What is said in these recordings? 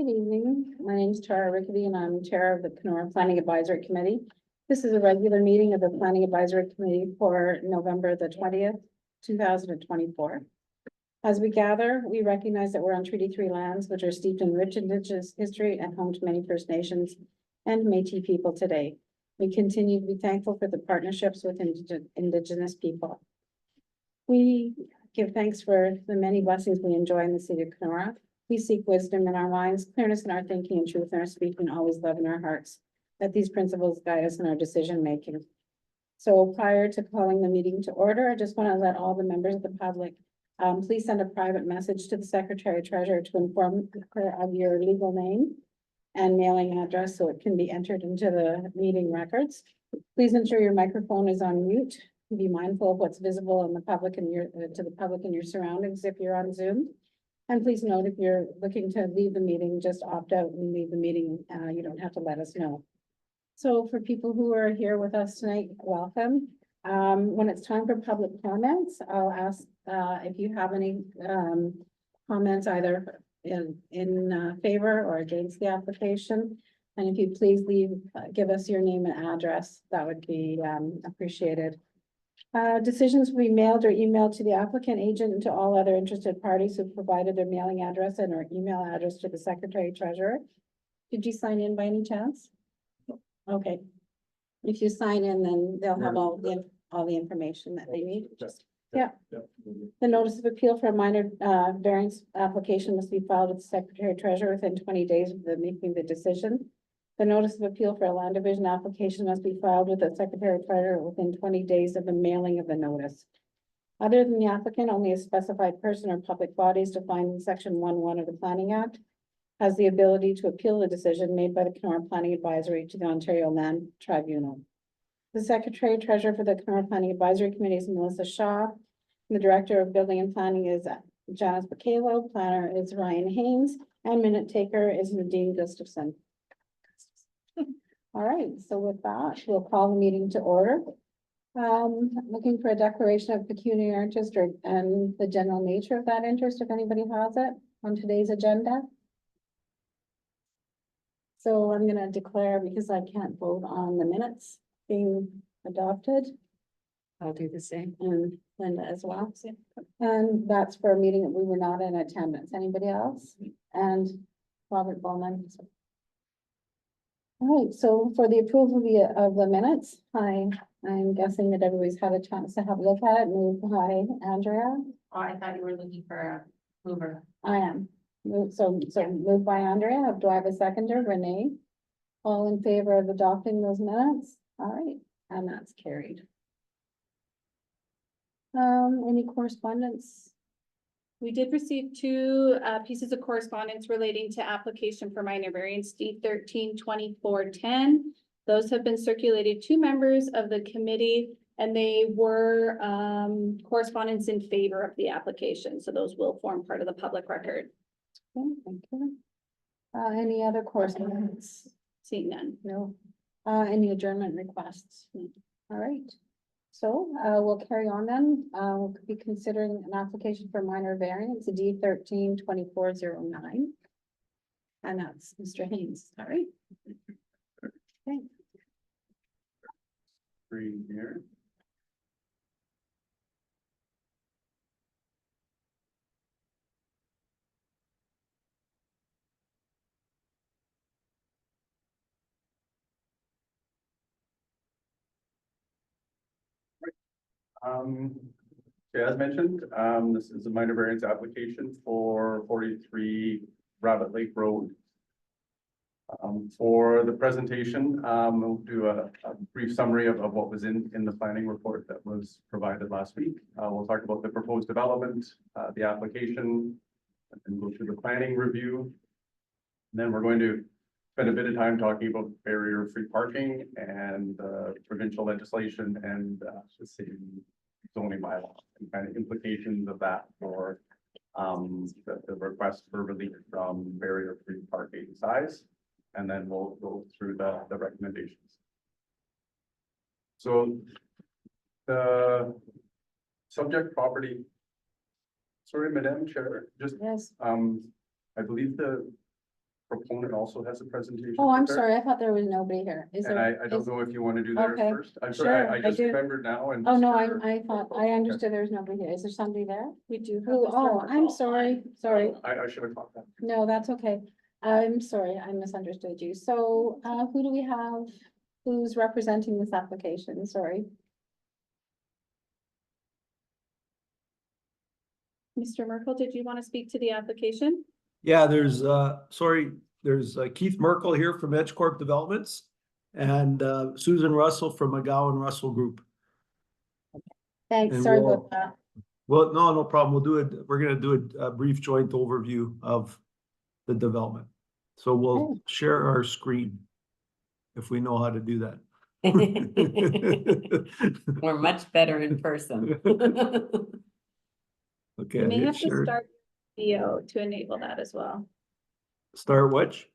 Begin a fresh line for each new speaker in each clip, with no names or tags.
Good evening. My name is Tara Rickety and I'm Chair of the Kenora Planning Advisory Committee. This is a regular meeting of the Planning Advisory Committee for November the 20th, 2024. As we gather, we recognize that we're on Treaty 3 lands, which are steeped in rich Indigenous history and home to many First Nations and Métis people today. We continue to be thankful for the partnerships with Indigenous people. We give thanks for the many blessings we enjoy in the city of Kenora. We seek wisdom in our minds, clearness in our thinking, and truth in our speaking, always love in our hearts. Let these principles guide us in our decision making. So prior to calling the meeting to order, I just want to let all the members of the public please send a private message to the Secretary Treasurer to inform her of your legal name and mailing address so it can be entered into the meeting records. Please ensure your microphone is on mute. Be mindful of what's visible in the public and to the public in your surroundings if you're on Zoom. And please note, if you're looking to leave the meeting, just opt out and leave the meeting. You don't have to let us know. So for people who are here with us tonight, welcome. When it's time for public comments, I'll ask if you have any comments either in favor or against the application. And if you please give us your name and address, that would be appreciated. Decisions will be mailed or emailed to the applicant agent and to all other interested parties who provided their mailing address and or email address to the Secretary Treasurer. Did you sign in by any chance? Okay. If you sign in, then they'll have all the information that they need. Yeah. The notice of appeal for a minor variance application must be filed with the Secretary Treasurer within 20 days of making the decision. The notice of appeal for a land division application must be filed with the Secretary Treasurer within 20 days of the mailing of the notice. Other than the applicant, only a specified person or public bodies defined in Section 1(1) of the Planning Act has the ability to appeal the decision made by the Kenora Planning Advisory to the Ontario Land Tribunal. The Secretary Treasurer for the Kenora Planning Advisory Committee is Melissa Shaw. The Director of Building and Planning is Janice Bacalo. Planner is Ryan Haynes, and minute taker is Nadine Gustafson. All right, so with that, we'll call the meeting to order. Looking for a declaration of pecuniary interest and the general nature of that interest, if anybody has it on today's agenda. So I'm going to declare, because I can't vote on the minutes being adopted.
I'll do the same.
And Linda as well. And that's for a meeting that we were not in attendance. Anybody else? And Robert Bowman. All right, so for the approval of the minutes, I'm guessing that everybody's had a chance to have a look at it. Move by Andrea.
Oh, I thought you were looking for a mover.
I am. So moved by Andrea. Do I have a seconder? Renee. All in favor of adopting those minutes? All right, and that's carried. Any correspondence?
We did receive two pieces of correspondence relating to application for minor variance D13-2410. Those have been circulated to members of the committee, and they were correspondence in favor of the application. So those will form part of the public record.
Okay, thank you. Any other correspondence?
Seeing none.
No. Any adjournment requests? All right. So we'll carry on then. We'll be considering an application for minor variance, D13-2409. And that's Mr. Haynes. All right. Okay.
Green here. As mentioned, this is a minor variance application for 43 Rabbit Lake Road. For the presentation, we'll do a brief summary of what was in the planning report that was provided last week. We'll talk about the proposed development, the application, and go through the planning review. And then we're going to spend a bit of time talking about barrier-free parking and provincial legislation and the city zoning bylaw and kind of implications of that for the request for relief from barrier-free parking size. And then we'll go through the recommendations. So the subject property, sorry, Madam Chair, just
Yes.
I believe the proponent also has a presentation.
Oh, I'm
prepared.
sorry, I thought there was nobody here. Is
And
there?
I don't
is-
know if you want to do theirs
Okay.
first. I'm
Sure,
sorry, I
I
just
do.
remembered now and.
Oh, no, I thought, I understood there was nobody here. Is there somebody there?
We do have.
Who,
Mr.
oh, I'm
Merkel
sorry,
on.
sorry.
I should have caught that.
No, that's okay. I'm sorry, I misunderstood you. So, who do we have? Who's representing this application? Sorry.
Mr. Merkel, did you want to speak to the application?
Yeah, there's Keith Merkel here from Edge Corp Developments and Susan Russell from McGowan Russell Group.
Thanks,
And
sorry
we'll-
about that.
Well, no problem. We're gonna do a brief joint overview of the development. So we'll
Okay.
share our screen if we know how to do that.
We're much better in person.
Okay.
You
I
may
hit
have to
share.
start video to enable that as well.
Start which?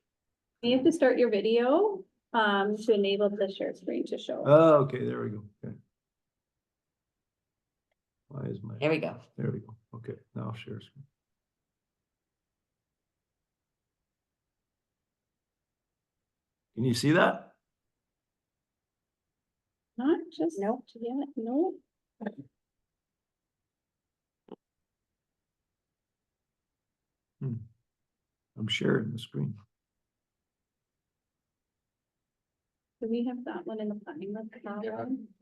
You have to start your video to enable the share screen to show.
Oh, okay, there we go. Okay. Why is my,
There we go.
there we go. Okay, now I'll share screen. Can you see that?
Not just.
Nope.
Yet, no.
I'm sharing the screen.
Do we have that one in the planning?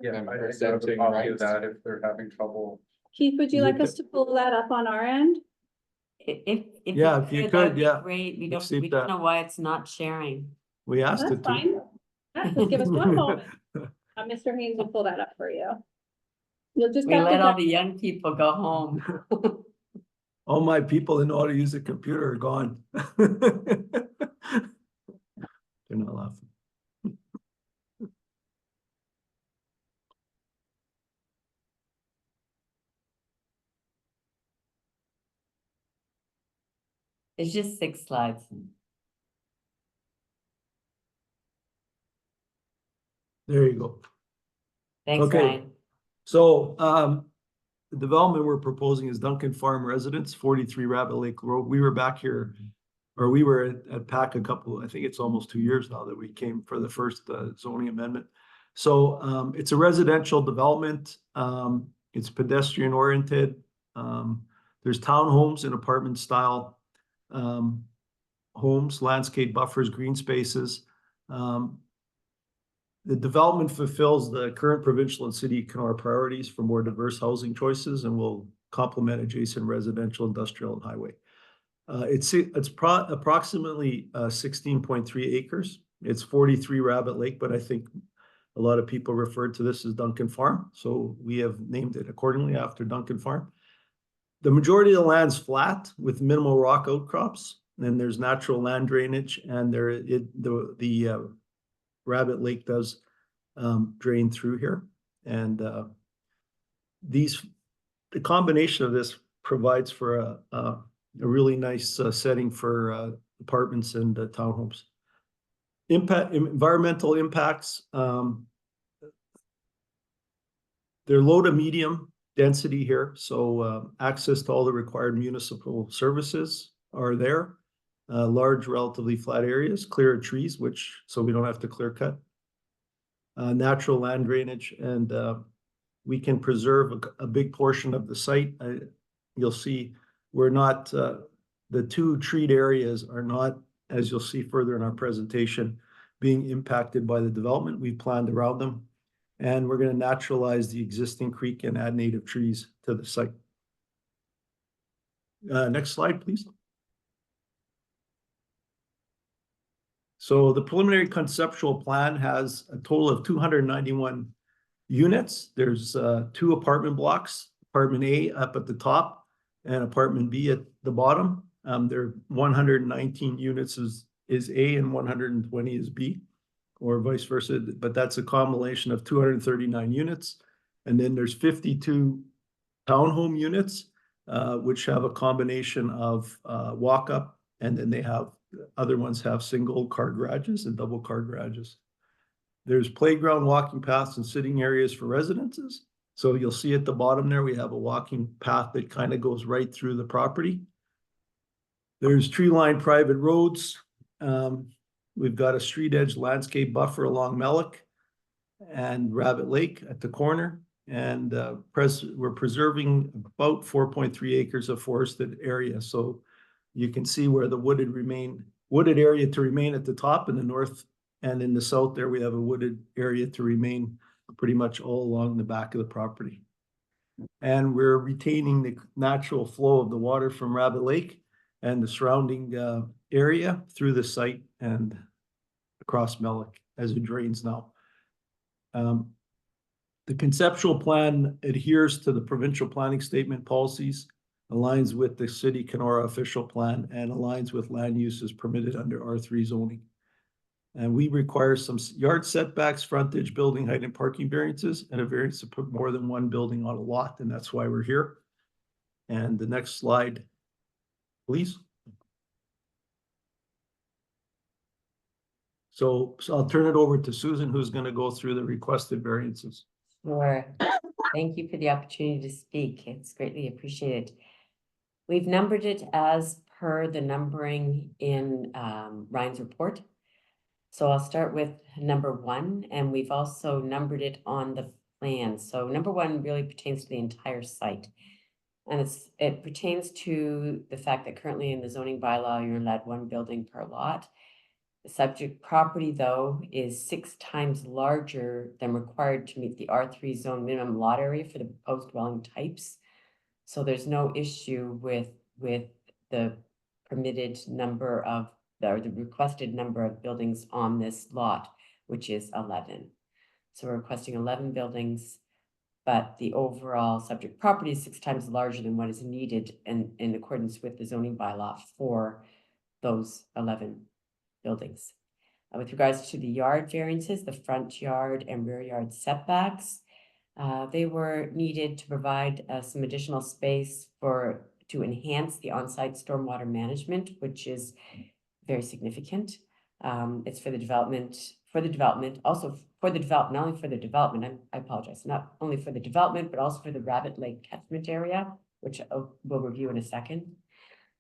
Yeah,
I'm
I have a
presenting,
copy
right?
of that if they're having trouble.
Keith, would you
Is
like
it
us to pull that up on our end?
If
Yeah, if you
that
could,
would be
yeah.
Great, we
Let's see
we
if
don't
that-
know why it's not sharing.
We asked
That's
it to.
fine. Yeah, just give us one moment. Mr. Haynes will pull that up for you. You'll just
We
have
let all
to,
the young people go home.
All my people that know how to use a computer are gone. They're not laughing.
It's just 6 slides.
There you go.
Thanks,
Okay.
Ryan.
So, the development we're proposing is Duncan Farm Residence, 43 Rabbit Lake Road. We were back here, or we were at PAC I think it's almost 2 years now that we came for the first zoning amendment. So, it's a residential development. It's pedestrian oriented. There's townhomes and apartment style homes, landscape buffers, green spaces. The development fulfills the current provincial and city Kenora priorities for more diverse housing choices and will complement adjacent residential, industrial, and highway. It's approximately 16.3 acres. It's 43 Rabbit Lake, but I think a lot of people refer to this as Duncan Farm, so we have named it accordingly after Duncan Farm. The majority of the land's flat with minimal rock outcrops, and there's natural land drainage, and the Rabbit Lake does drain through here. And the combination of this provides for a really nice setting for apartments and townhomes. Environmental impacts, they're low to medium density here. So access to all the required municipal services are there. Large, relatively flat areas, clear trees, so we don't have to clear cut. Natural land drainage, and we can preserve a big portion of the site. You'll see we're not, the 2 treed areas are not, as you'll see further in our presentation, being impacted by the development. We've planned around them, and we're going to naturalize the existing creek and add native trees to the site. Next slide, please. So the preliminary conceptual plan has a total of 291 units. There's 2 apartment blocks, apartment A up at the top and apartment B at the bottom. There are 119 units is A and 120 is B, or vice versa, but that's a combination of 239 units. And then there's 52 townhome units, which have a combination of walk-up, and then they have other ones have single car garages and double car garages. There's playground, walking paths, and sitting areas for residences. So you'll see at the bottom there, we have a walking path that kind of goes right through the property. There's tree-lined private roads, We've got a street edge landscape buffer along Melick and Rabbit Lake at the corner. And we're preserving about 4.3 acres of forested area. So you can see where the wooded area to remain at the top in the north, and in the south there we have a wooded area to remain pretty much all along the back of the property. And we're retaining the natural flow of the water from Rabbit Lake and the surrounding area through the site and across Melick as it drains now. The conceptual plan adheres to the provincial planning statement policies, aligns with the city Kenora official plan, and aligns with land uses permitted under R3 zoning. And we require some yard setbacks, frontage, building height, and parking variances, and a variance to put more than one building on a lot, and that's why we're here. And the next slide, please. So I'll turn it over to Susan, who's going to go through the requested variances.
Sure. Thank you for the opportunity to speak. It's greatly appreciated. We've numbered it as per the numbering in Ryan's report. So I'll start with number 1, and we've also numbered it on the plan. So number 1 really pertains to the entire site. And it pertains to the fact that currently in the zoning bylaw, you're allowed 1 building per lot. The subject property, though, is 6 times larger than required to meet the R3 zone minimum lot area for the proposed dwelling types. So there's no issue with the permitted number of, or the requested number of buildings on this lot, which is 11. So we're requesting 11 buildings, but the overall subject property is 6 times larger than what is needed in accordance with the zoning bylaw for those 11 buildings. With regards to the yard variances, the front yard and rear yard setbacks, they were needed to provide some additional space to enhance the on-site stormwater management, which is very significant. It's for the development, also for the development, not only for the development, I apologize, not only for the development, but also for the Rabbit Lake catchment area, which we'll review in a second,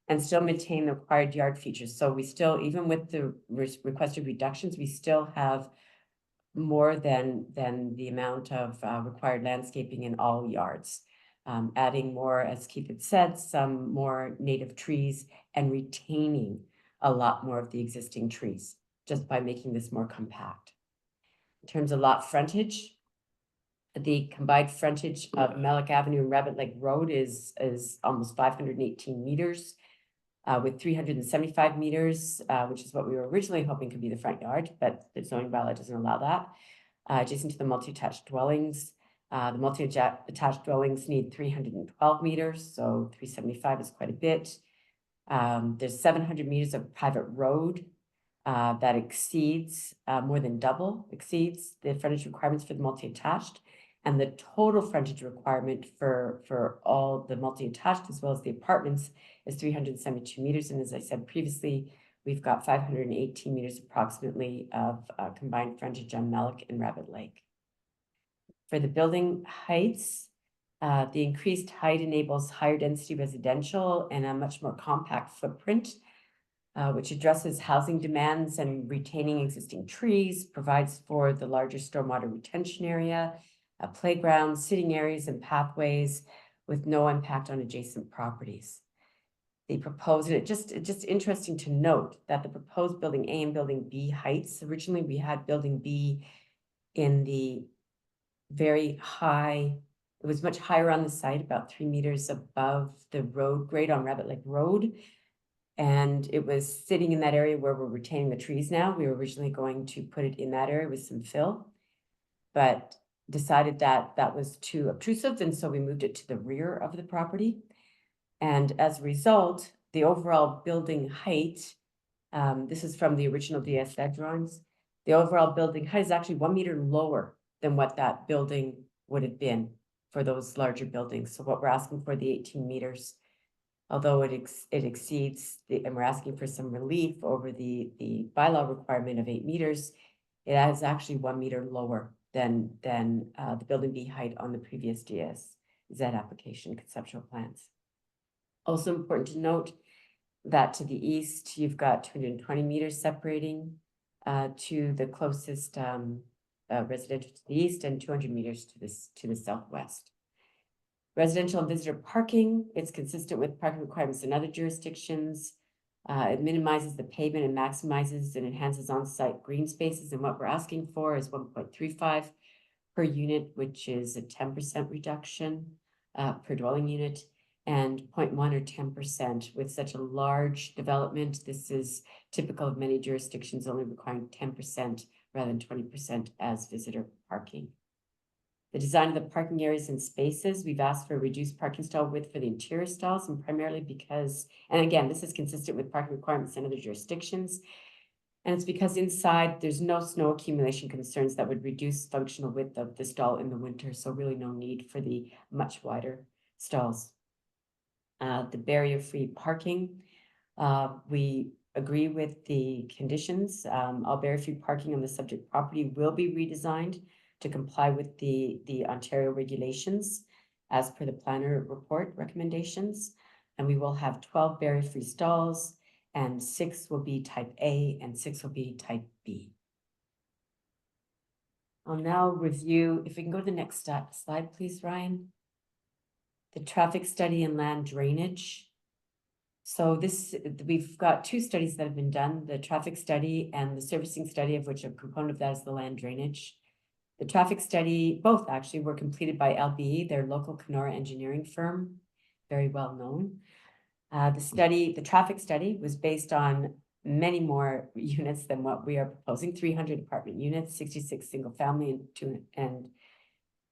and still maintain the required yard features. So we still, even with the requested reductions, we still have more than the amount of required landscaping in all yards. Adding more, as Keith had said, some more native trees and retaining a lot more of the existing trees just by making this more compact. In terms of lot frontage, the combined frontage of Melick Avenue and Rabbit Lake Road is almost 518 meters. With 375 meters, which is what we were originally hoping could be the front yard, but the zoning bylaw doesn't allow that. Adjacent to the multi-attached dwellings, the multi-attached dwellings need 312 meters, so 375 is quite a bit. There's 700 meters of private road that exceeds, more than double exceeds the frontage requirements for the multi-attached. And the total frontage requirement for all the multi-attached as well as the apartments is 372 meters. And as I said previously, we've got 518 meters approximately of combined frontage on Melick and Rabbit Lake. For the building heights, the increased height enables higher density residential and a much more compact footprint, which addresses housing demands and retaining existing trees, provides for the larger stormwater retention area, playgrounds, sitting areas, and pathways with no impact on adjacent properties. The proposed, and it's just interesting to note that the proposed building A and building B heights, originally we had building B in the very high, it was much higher on the site, about 3 meters above the road grade on Rabbit Lake Road. And it was sitting in that area where we're retaining the trees now. We were originally going to put it in that area with some fill, but decided that that was too obtrusive, and so we moved it to the rear of the property. And as a result, the overall building height, this is from the original DSZ drawings, the overall building height is actually 1 meter lower than what that building would have been for those larger buildings. So what we're asking for, the 18 meters, although it exceeds, and we're asking for some relief over the bylaw requirement of 8 meters, it is actually 1 meter lower than the building B height on the previous DSZ application conceptual plans. Also important to note that to the east, you've got 220 meters separating to the closest residential to the east and 200 meters to the southwest. Residential and visitor parking, it's consistent with parking requirements in other jurisdictions. It minimizes the pavement and maximizes and enhances on-site green spaces. And what we're asking for is 1.35 per unit, which is a 10% reduction per dwelling unit, and 0.1 or 10% with such a large development. This is typical of many jurisdictions, only requiring 10% rather than 20% as visitor parking. The design of the parking areas and spaces, we've asked for a reduced parking stall width for the interior stalls, and primarily because, and again, this is consistent with parking requirements in other jurisdictions. And it's because inside there's no snow accumulation concerns that would reduce functional width of the stall in the winter. So really no need for the much wider stalls. The barrier-free parking, we agree with the conditions. All barrier-free parking on the subject property will be redesigned to comply with the Ontario regulations as per the planner report recommendations. And we will have 12 barrier-free stalls, and 6 will be type A and 6 will be type B. I'll now review, if we can go to the next slide, please, Ryan. The traffic study and land drainage. So we've got 2 studies that have been done, the traffic study and the servicing study, of which a component of that is the land drainage. The traffic study, both actually were completed by LBE, their local Kenora engineering firm, very well known. The traffic study was based on many more units than what we are proposing, 300 apartment units, 66 single family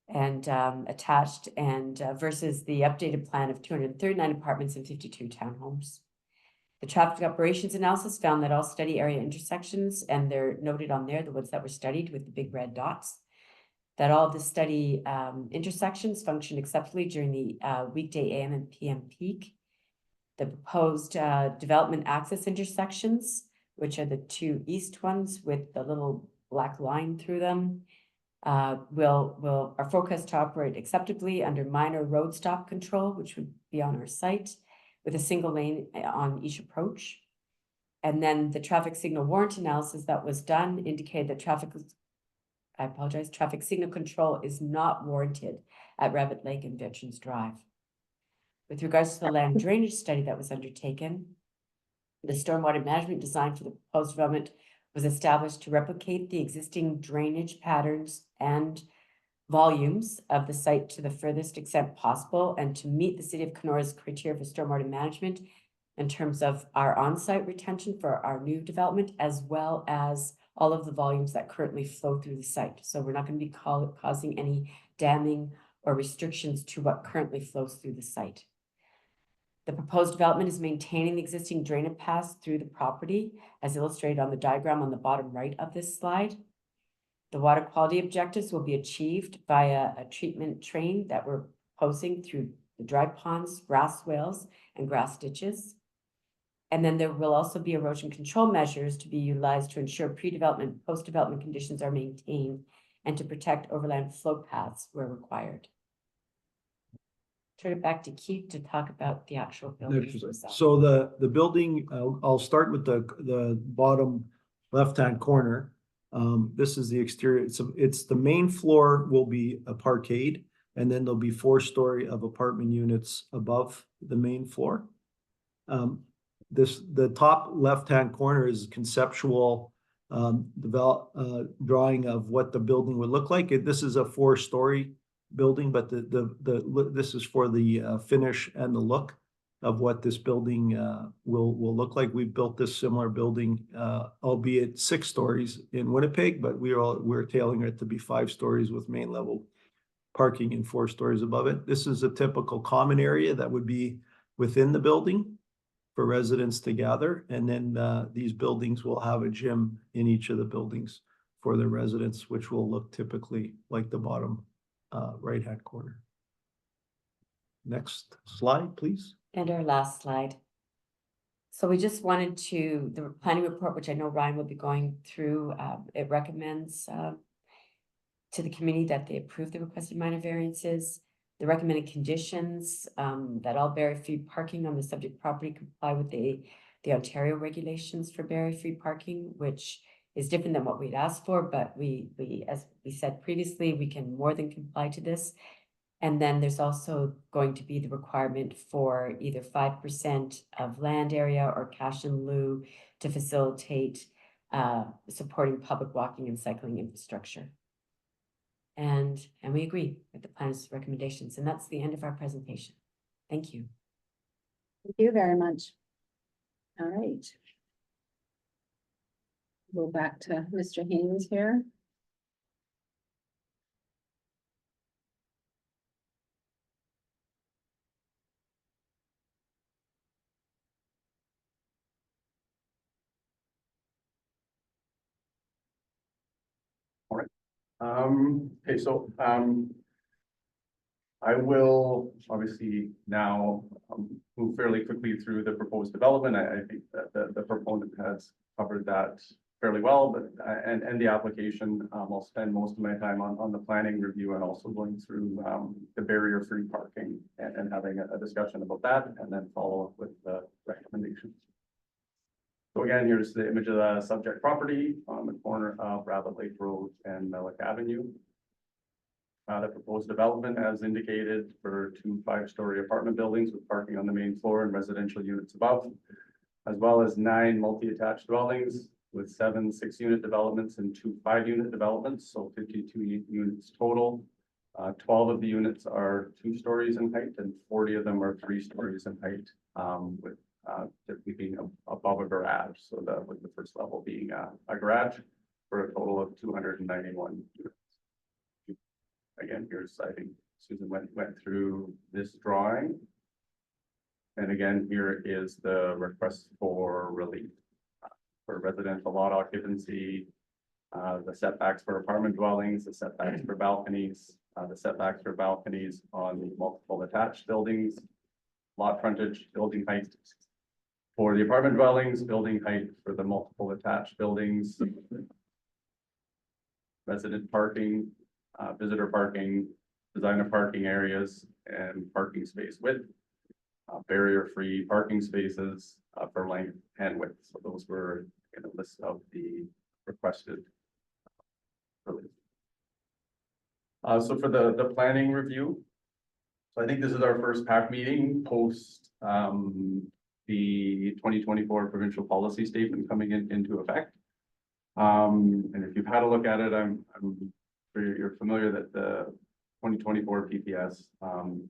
and attached, and versus the updated plan of 239 apartments and 52 townhomes. The traffic operations analysis found that all study area intersections, and they're noted on there, the ones that were studied with the big red dots, that all the study intersections functioned acceptably during the weekday AM and PM peak. The proposed development access intersections, which are the 2 east ones with the little black line through them, are forecast to operate acceptably under minor road stop control, which would be on our site, with a single lane on each approach. And then the traffic signal warrant analysis that was done indicated that traffic signal control is not warranted at Rabbit Lake and Veterans Drive. With regards to the land drainage study that was undertaken, the stormwater management design for the proposed development was established to replicate the existing drainage patterns and volumes of the site to the furthest extent possible, and to meet the City of Kenora's criteria for stormwater management in terms of our on-site retention for our new development, as well as all of the volumes that currently flow through the site. So we're not going to be causing any damming or restrictions to what currently flows through the site. The proposed development is maintaining the existing drainage paths through the property, as illustrated on the diagram on the bottom right of this slide. The water quality objectives will be achieved via a treatment train that we're proposing through the dry ponds, grass swales, and grass ditches. And then there will also be erosion control measures to be utilized to ensure pre-development, post-development conditions are maintained and to protect overland flow paths where required. Turn it back to Keith to talk about the actual building.
So the building, I'll start with the bottom left-hand corner. This is the exterior. It's the main floor will be a parkade, and then there'll be 4-story of apartment units above the main floor. The top left-hand corner is conceptual drawing of what the building would look like. This is a 4-story building, but this is for the finish and the look of what this building will look like. We've built this similar building, albeit 6 stories in Winnipeg, but we're tailoring it to be 5 stories with main level parking and 4 stories above it. This is a typical common area that would be within the building for residents to gather, and then these buildings will have a gym in each of the buildings for the residents, which will look typically like the bottom right-hand corner. Next slide, please.
And our last slide. So we just wanted the planning report, which I know Ryan will be going through, it recommends to the committee that they approve the requested minor variances. The recommended conditions, that all barrier-free parking on the subject property comply with the Ontario regulations for barrier-free parking, which is different than what we'd asked for, but we, as we said previously, we can more than comply to this. And then there's also going to be the requirement for either 5% of land area or cash in lieu to facilitate supporting public walking and cycling infrastructure. And we agree with the plan's recommendations, and that's the end of our presentation. Thank you.
Thank you very much. All right. Go back to Mr. Haynes here.
Okay, so, I will obviously now move fairly quickly through the proposed development. I think that the proponent has covered that fairly well, but, and the application, I'll spend most of my time on the planning review and also going through, the barrier-free parking and having a discussion about that, and then follow up with the recommendations. So again, here's the image of the subject property on the corner of Rabbit Lake Road and Melick Avenue. The proposed development as indicated for 2 5-story apartment buildings with parking on the main floor and residential units above, as well as 9 multi-attached dwellings with 7 6-unit developments and 2 5-unit developments, so 52 units total. 12 of the units are 2 stories in height and 40 of them are 3 stories in height, with typically being above a garage, so with the first level being a garage for a total of 291 units. Again, here's, I think Susan went through this drawing. And again, here is the request for relief for residential lot occupancy, the setbacks for apartment dwellings, the setbacks for balconies, the setbacks for balconies on the multiple attached buildings, lot frontage, building height for the apartment dwellings, building height for the multiple attached buildings, resident parking, visitor parking, design of parking areas, and parking space width, barrier-free parking spaces for length and width. So those were in a list of the requested relief. So for the planning review, so I think this is our first PAC meeting post the 2024 provincial policy statement coming into effect. And if you've had a look at it, I'm sure you're familiar that the 2024 PPS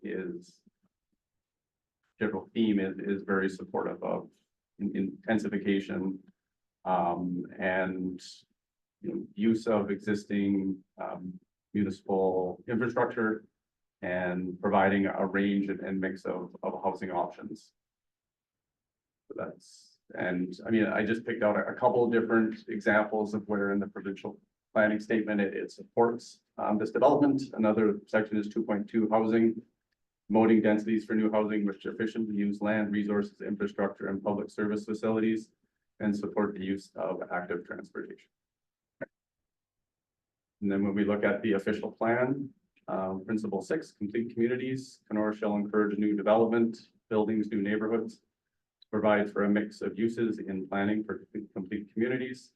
is general theme is very supportive of intensification and use of existing municipal infrastructure and providing a range and mix of housing options. So that's, and I mean, I just picked out a couple of different examples of where in the provincial planning statement it supports this development. Another section is 2.2 housing, promoting densities for new housing which efficiently use land, resources, infrastructure, and public service facilities, and support the use of active transportation. And then when we look at the official plan, principle 6, complete communities, Kenora shall encourage new development, buildings, new neighborhoods, provide for a mix of uses in planning for complete communities.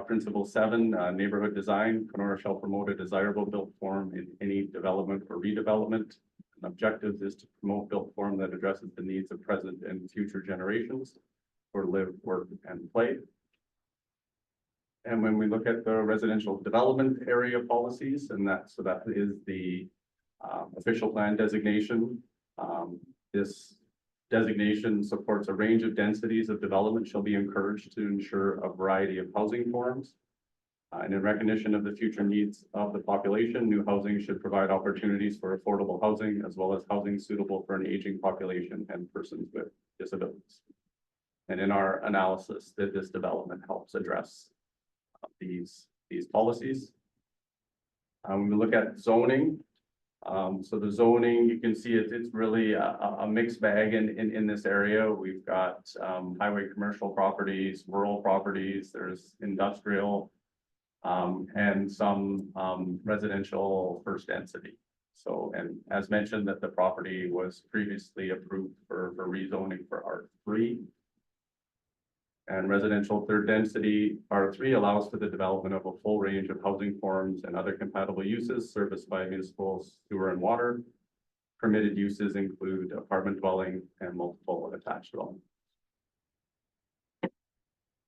Principle 7, neighborhood design, Kenora shall promote a desirable built form in any development or redevelopment. And objectives is to promote built form that addresses the needs of present and future generations for live, work, and play. And when we look at the residential development area policies, and that is the official plan designation. This designation supports a range of densities of development shall be encouraged to ensure a variety of housing forms. And in recognition of the future needs of the population, new housing should provide opportunities for affordable housing as well as housing suitable for an aging population and persons with disabilities. And in our analysis, that this development helps address these policies. When we look at zoning, so the zoning, you can see it's really a mixed bag in this area. We've got highway commercial properties, rural properties, there's industrial, and some residential first density. So, and as mentioned, that the property was previously approved for rezoning for R3. And residential third density R3 allows for the development of a full range of housing forms and other compatible uses serviced by municipal sewer and water. Permitted uses include apartment dwelling and multiple attached dwelling.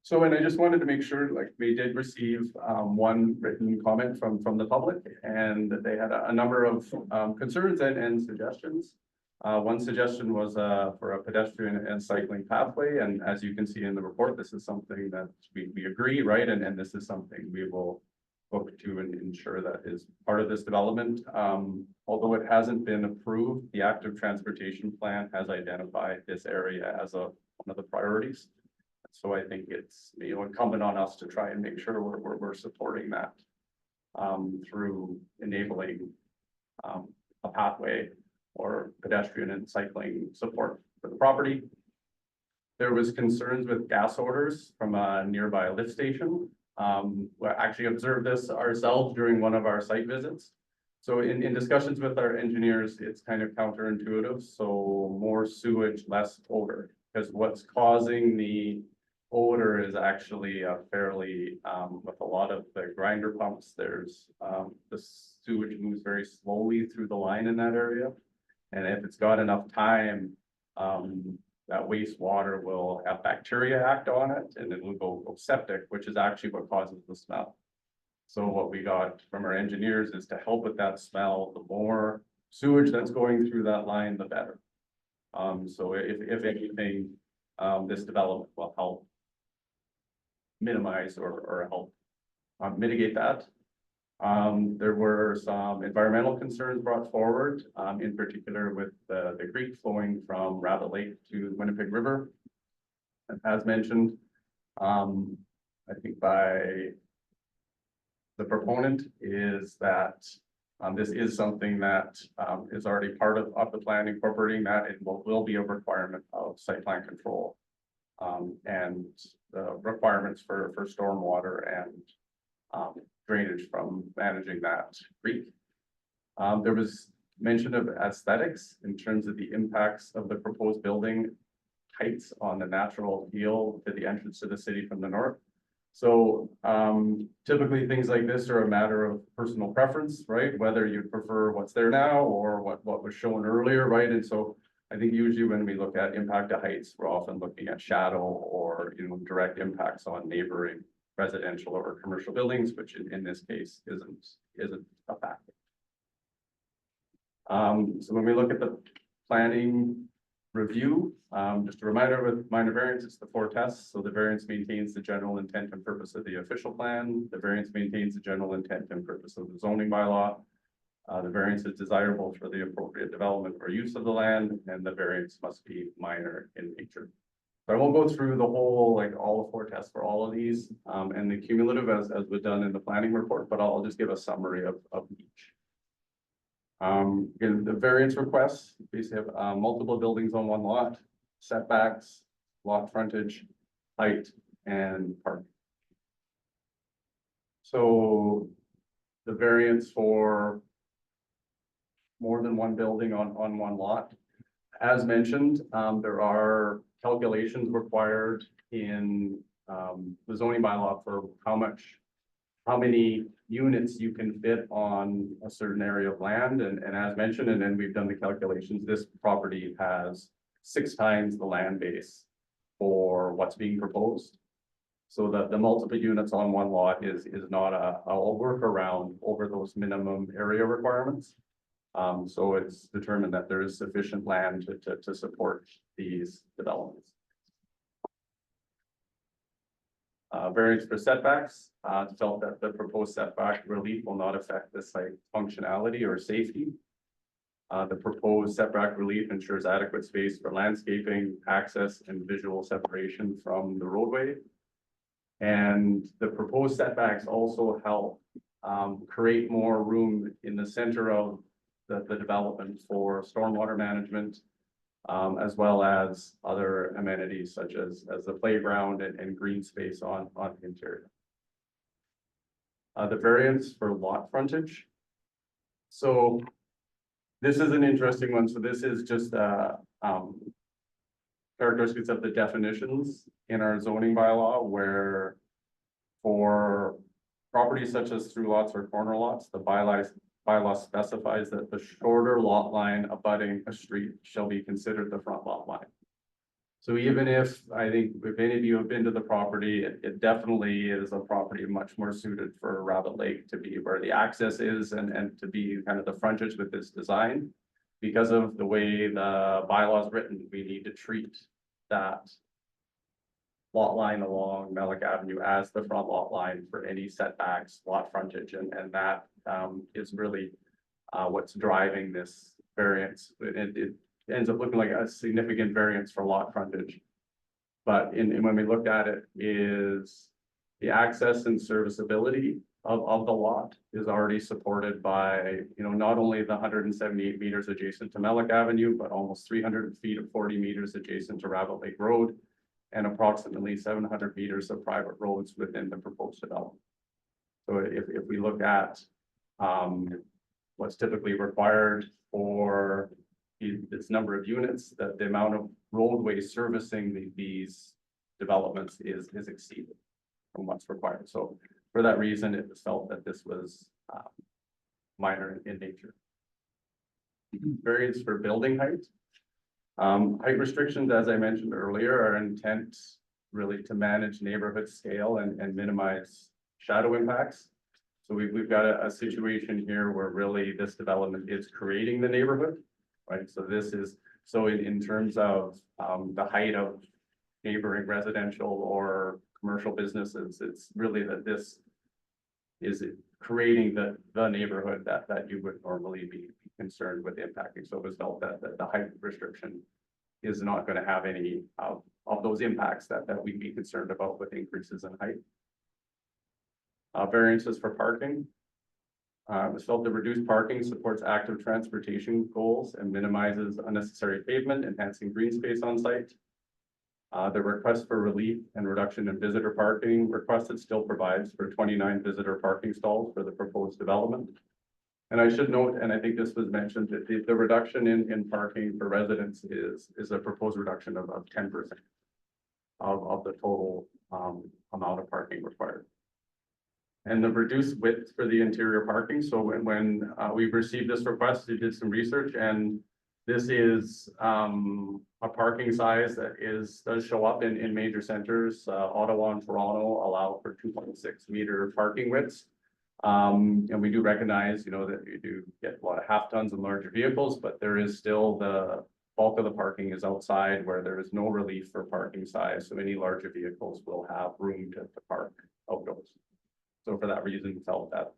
So, and I just wanted to make sure, like, we did receive one written comment from the public, and that they had a number of concerns and suggestions. One suggestion was for a pedestrian and cycling pathway, and as you can see in the report, this is something that we agree, right? And this is something we will look to and ensure that is part of this development. Although it hasn't been approved, the active transportation plan has identified this area as one of the priorities. So I think it's, you know, incumbent on us to try and make sure we're supporting that through enabling a pathway or pedestrian and cycling support for the property. There was concerns with gas odors from a nearby lift station. We actually observed this ourselves during one of our site visits. So in discussions with our engineers, it's kind of counterintuitive. So more sewage, less odor, because what's causing the odor is actually fairly, with a lot of the grinder pumps, there's the sewage moves very slowly through the line in that area. And if it's got enough time, that wastewater will have bacteria act on it and it will go septic, which is actually what causes the smell. So what we got from our engineers is to help with that smell. The more sewage that's going through that line, the better. So if anything, this development will help minimize or help mitigate that. There were some environmental concerns brought forward, in particular with the creek flowing from Rabbit Lake to Winnipeg River. And as mentioned, I think by the proponent is that this is something that is already part of the plan, incorporating that it will be a requirement of site plan control. And the requirements for stormwater and drainage from managing that creek. There was mention of aesthetics in terms of the impacts of the proposed building heights on the natural appeal to the entrance to the city from the north. So typically things like this are a matter of personal preference, right? Whether you prefer what's there now or what was shown earlier, right? And so I think usually when we look at impact to heights, we're often looking at shadow or, you know, direct impacts on neighboring residential or commercial buildings, which in this case isn't a factor. So when we look at the planning review, just a reminder with minor variance, it's the 4 tests. So the variance maintains the general intent and purpose of the official plan. The variance maintains the general intent and purpose of the zoning bylaw. The variance is desirable for the appropriate development or use of the land, and the variance must be minor in nature. So I won't go through the whole, like all the 4 tests for all of these, and the cumulative as was done in the planning report, but I'll just give a summary of each. In the variance requests, basically have multiple buildings on one lot, setbacks, lot frontage, height, and parking. So the variance for more than one building on one lot. As mentioned, there are calculations required in the zoning bylaw for how many units you can fit on a certain area of land. And as mentioned, and then we've done the calculations, this property has 6 times the land base for what's being proposed. So that the multiple units on one lot is not a workaround over those minimum area requirements. So it's determined that there is sufficient land to support these developments. Variance for setbacks, felt that the proposed setback relief will not affect the site functionality or safety. The proposed setback relief ensures adequate space for landscaping, access, and visual separation from the roadway. And the proposed setbacks also help create more room in the center of the development for stormwater management, as well as other amenities such as the playground and green space on the interior. The variance for lot frontage. So This is an interesting one. So this is just, characteristics of the definitions in our zoning bylaw where for properties such as through lots or corner lots, the bylaw specifies that the shorter lot line abutting a street shall be considered the front lot line. So even if, I think if any of you have been to the property, it definitely is a property much more suited for Rabbit Lake to be where the access is and to be kind of the frontage with this design. Because of the way the bylaw is written, we need to treat that lot line along Melick Avenue as the front lot line for any setbacks, lot frontage, and that is really what's driving this variance. It ends up looking like a significant variance for lot frontage. But when we looked at it, is the access and serviceability of the lot is already supported by, not only the 178 meters adjacent to Melick Avenue, but almost 300 feet of 40 meters adjacent to Rabbit Lake Road, and approximately 700 meters of private roads within the proposed development. So if we look at what's typically required for this number of units, that the amount of roadway servicing these developments is exceeded from what's required. So for that reason, it was felt that this was minor in nature. Variance for building height. Height restrictions, as I mentioned earlier, are intent really to manage neighborhood scale and minimize shadow impacts. So we've got a situation here where really this development is creating the neighborhood, right? So this is, so in terms of the height of neighboring residential or commercial businesses, it's really that this is creating the neighborhood that you would normally be concerned with impacting. So it was felt that the height restriction is not going to have any of those impacts that we'd be concerned about with increases in height. Variances for parking. It was felt that reduced parking supports active transportation goals and minimizes unnecessary pavement, enhancing green space on site. The request for relief and reduction in visitor parking requested still provides for 29 visitor parking stalls for the proposed development. And I should note, and I think this was mentioned, that the reduction in parking for residents is a proposed reduction of 10% of the total amount of parking required. And the reduced width for the interior parking. So when we received this request, we did some research, and this is a parking size that does show up in major centers. Ottawa and Toronto allow for 2.6 meter parking widths. And we do recognize, that you do get a lot of half tons and larger vehicles, but there is still the bulk of the parking is outside where there is no relief for parking size. So any larger vehicles will have room to park outdoors. So for that reason, we felt that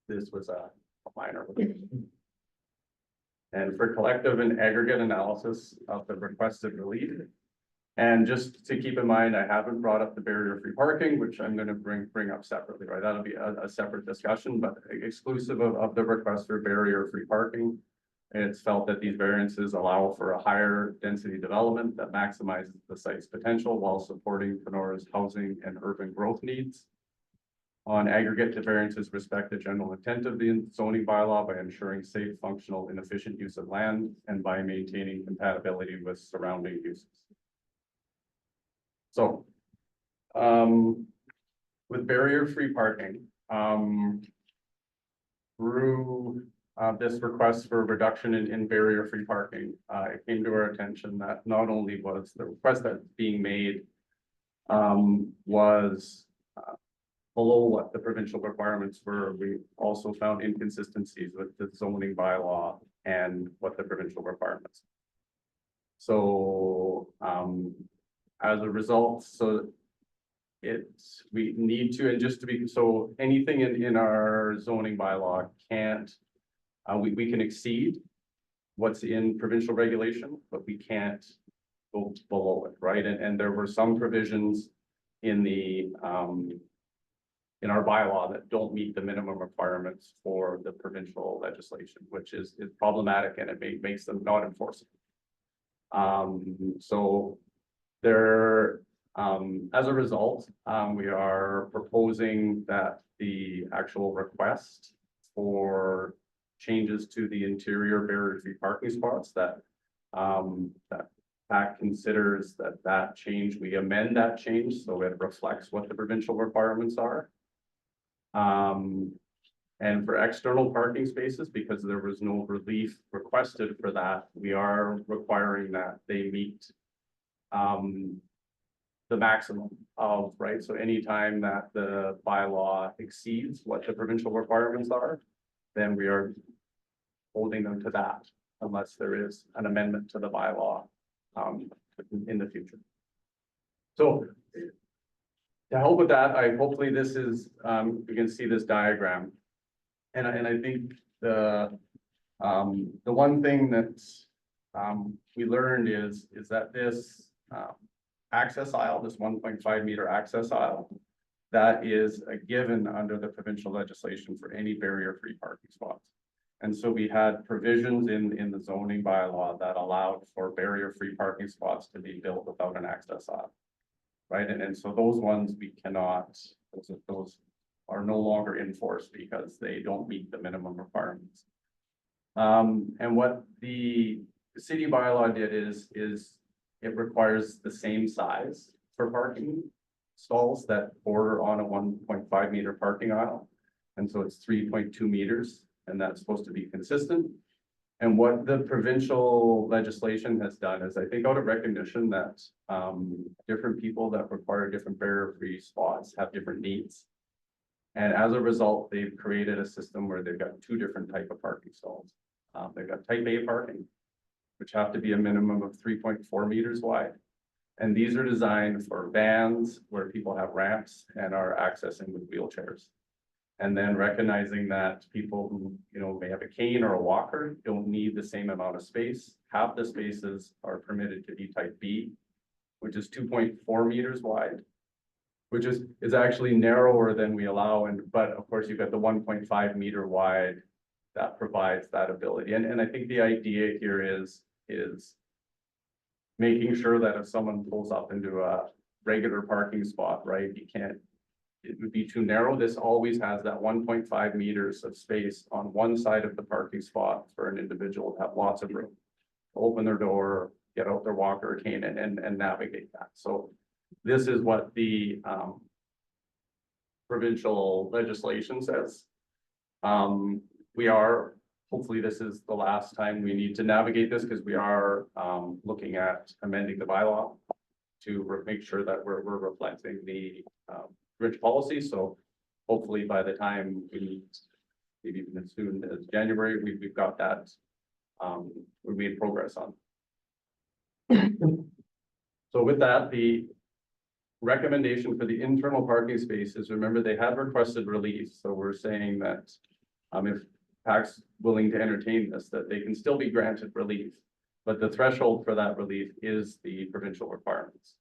this was a minor. And for collective and aggregate analysis of the requested relief. And just to keep in mind, I haven't brought up the barrier-free parking, which I'm going to bring up separately, right? That'll be a separate discussion, but exclusive of the request for barrier-free parking. It's felt that these variances allow for a higher density development that maximizes the site's potential while supporting Kenora's housing and urban growth needs. On aggregate, the variances respect the general intent of the zoning bylaw by ensuring safe, functional, and efficient use of land and by maintaining compatibility with surrounding uses. So, with barrier-free parking, through this request for reduction in barrier-free parking, it came to our attention that not only was the request that's being made was below what the provincial requirements were, we also found inconsistencies with the zoning bylaw and what the provincial requirements. So, as a result, we need to, and just to be, so anything in our zoning bylaw can't, we can exceed what's in provincial regulation, but we can't go below it, right? And there were some provisions in the, in our bylaw that don't meet the minimum requirements for the provincial legislation, which is problematic, and it makes them not enforceable. So there, as a result, we are proposing that the actual request for changes to the interior barrier-free parking spots that, that PAC considers that change, we amend that change so it reflects what the provincial requirements are. And for external parking spaces, because there was no relief requested for that, we are requiring that they meet the maximum of, right? So anytime that the bylaw exceeds what the provincial requirements are, then we are holding them to that unless there is an amendment to the bylaw in the future. So to help with that, hopefully this is, you can see this diagram. And I think the one thing that we learned is that this access aisle, this 1.5 meter access aisle, that is a given under the provincial legislation for any barrier-free parking spots. And so we had provisions in the zoning bylaw that allowed for barrier-free parking spots to be built without an access aisle. Right, and so those ones we cannot, those are no longer in force because they don't meet the minimum requirements. And what the city bylaw did is it requires the same size for parking stalls that border on a 1.5 meter parking aisle. And so it's 3.2 meters, and that's supposed to be consistent. And what the provincial legislation has done is, I think, out of recognition that different people that require different barrier-free spots have different needs. And as a result, they've created a system where they've got two different type of parking stalls. They've got type A parking, which have to be a minimum of 3.4 meters wide. And these are designed for vans where people have ramps and are accessing with wheelchairs. And then recognizing that people who, may have a cane or a walker don't need the same amount of space. Half the spaces are permitted to be type B, which is 2.4 meters wide, which is actually narrower than we allow. But of course, you've got the 1.5 meter wide that provides that ability. And I think the idea here is making sure that if someone pulls up into a regular parking spot, right, it would be too narrow. This always has that 1.5 meters of space on one side of the parking spot for an individual to have lots of room. Open their door, get out their walker or cane and navigate that. So this is what the provincial legislation says. Hopefully this is the last time we need to navigate this, because we are looking at amending the bylaw to make sure that we're reflecting the rich policy. So hopefully by the time we meet, maybe even as soon as January, we've got that. We made progress on. So with that, the recommendation for the internal parking spaces, remember they had requested relief. So we're saying that if PAC's willing to entertain this, that they can still be granted relief, but the threshold for that relief is the provincial requirements.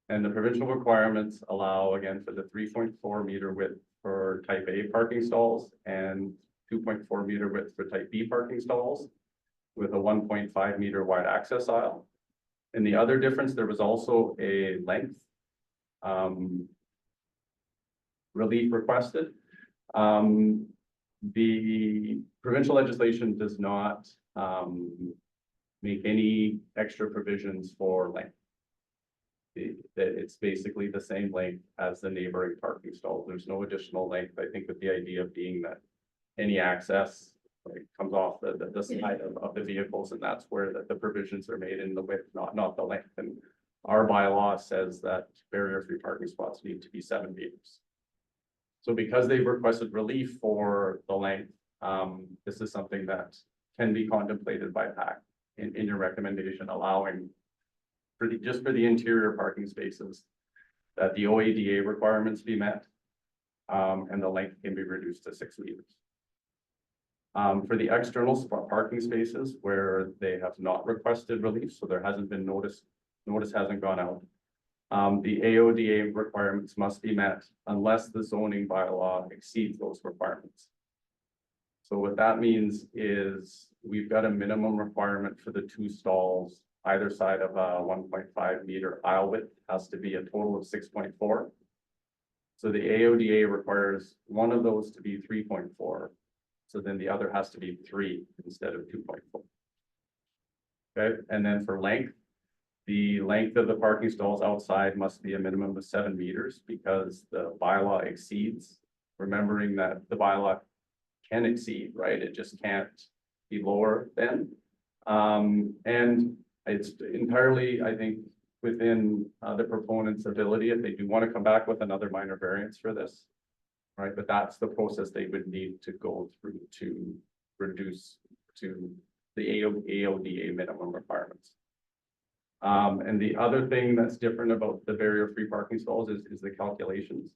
And the provincial requirements allow, again, for the 3.4 meter width for type A parking stalls and 2.4 meter width for type B parking stalls with a 1.5 meter wide access aisle. And the other difference, there was also a length relief requested. The provincial legislation does not make any extra provisions for length. It's basically the same length as the neighboring parking stall. There's no additional length. I think with the idea being that any access comes off the side of the vehicles, and that's where the provisions are made in the width, not the length. And our bylaw says that barrier-free parking spots need to be 7 meters. So because they've requested relief for the length, this is something that can be contemplated by PAC in your recommendation, allowing just for the interior parking spaces that the OADA requirements be met, and the length can be reduced to 6 meters. For the external parking spaces where they have not requested relief, so there hasn't been notice hasn't gone out. The AODA requirements must be met unless the zoning bylaw exceeds those requirements. So what that means is we've got a minimum requirement for the 2 stalls. Either side of a 1.5 meter aisle width has to be a total of 6.4. So the AODA requires one of those to be 3.4. So then the other has to be 3 instead of 2.4. Okay, and then for length, the length of the parking stalls outside must be a minimum of 7 meters because the bylaw exceeds. Remembering that the bylaw can exceed, right? It just can't be lower than. And it's entirely, I think, within the proponent's ability if they do want to come back with another minor variance for this. Right, but that's the process they would need to go through to reduce to the AODA minimum requirements. And the other thing that's different about the barrier-free parking stalls is the calculations.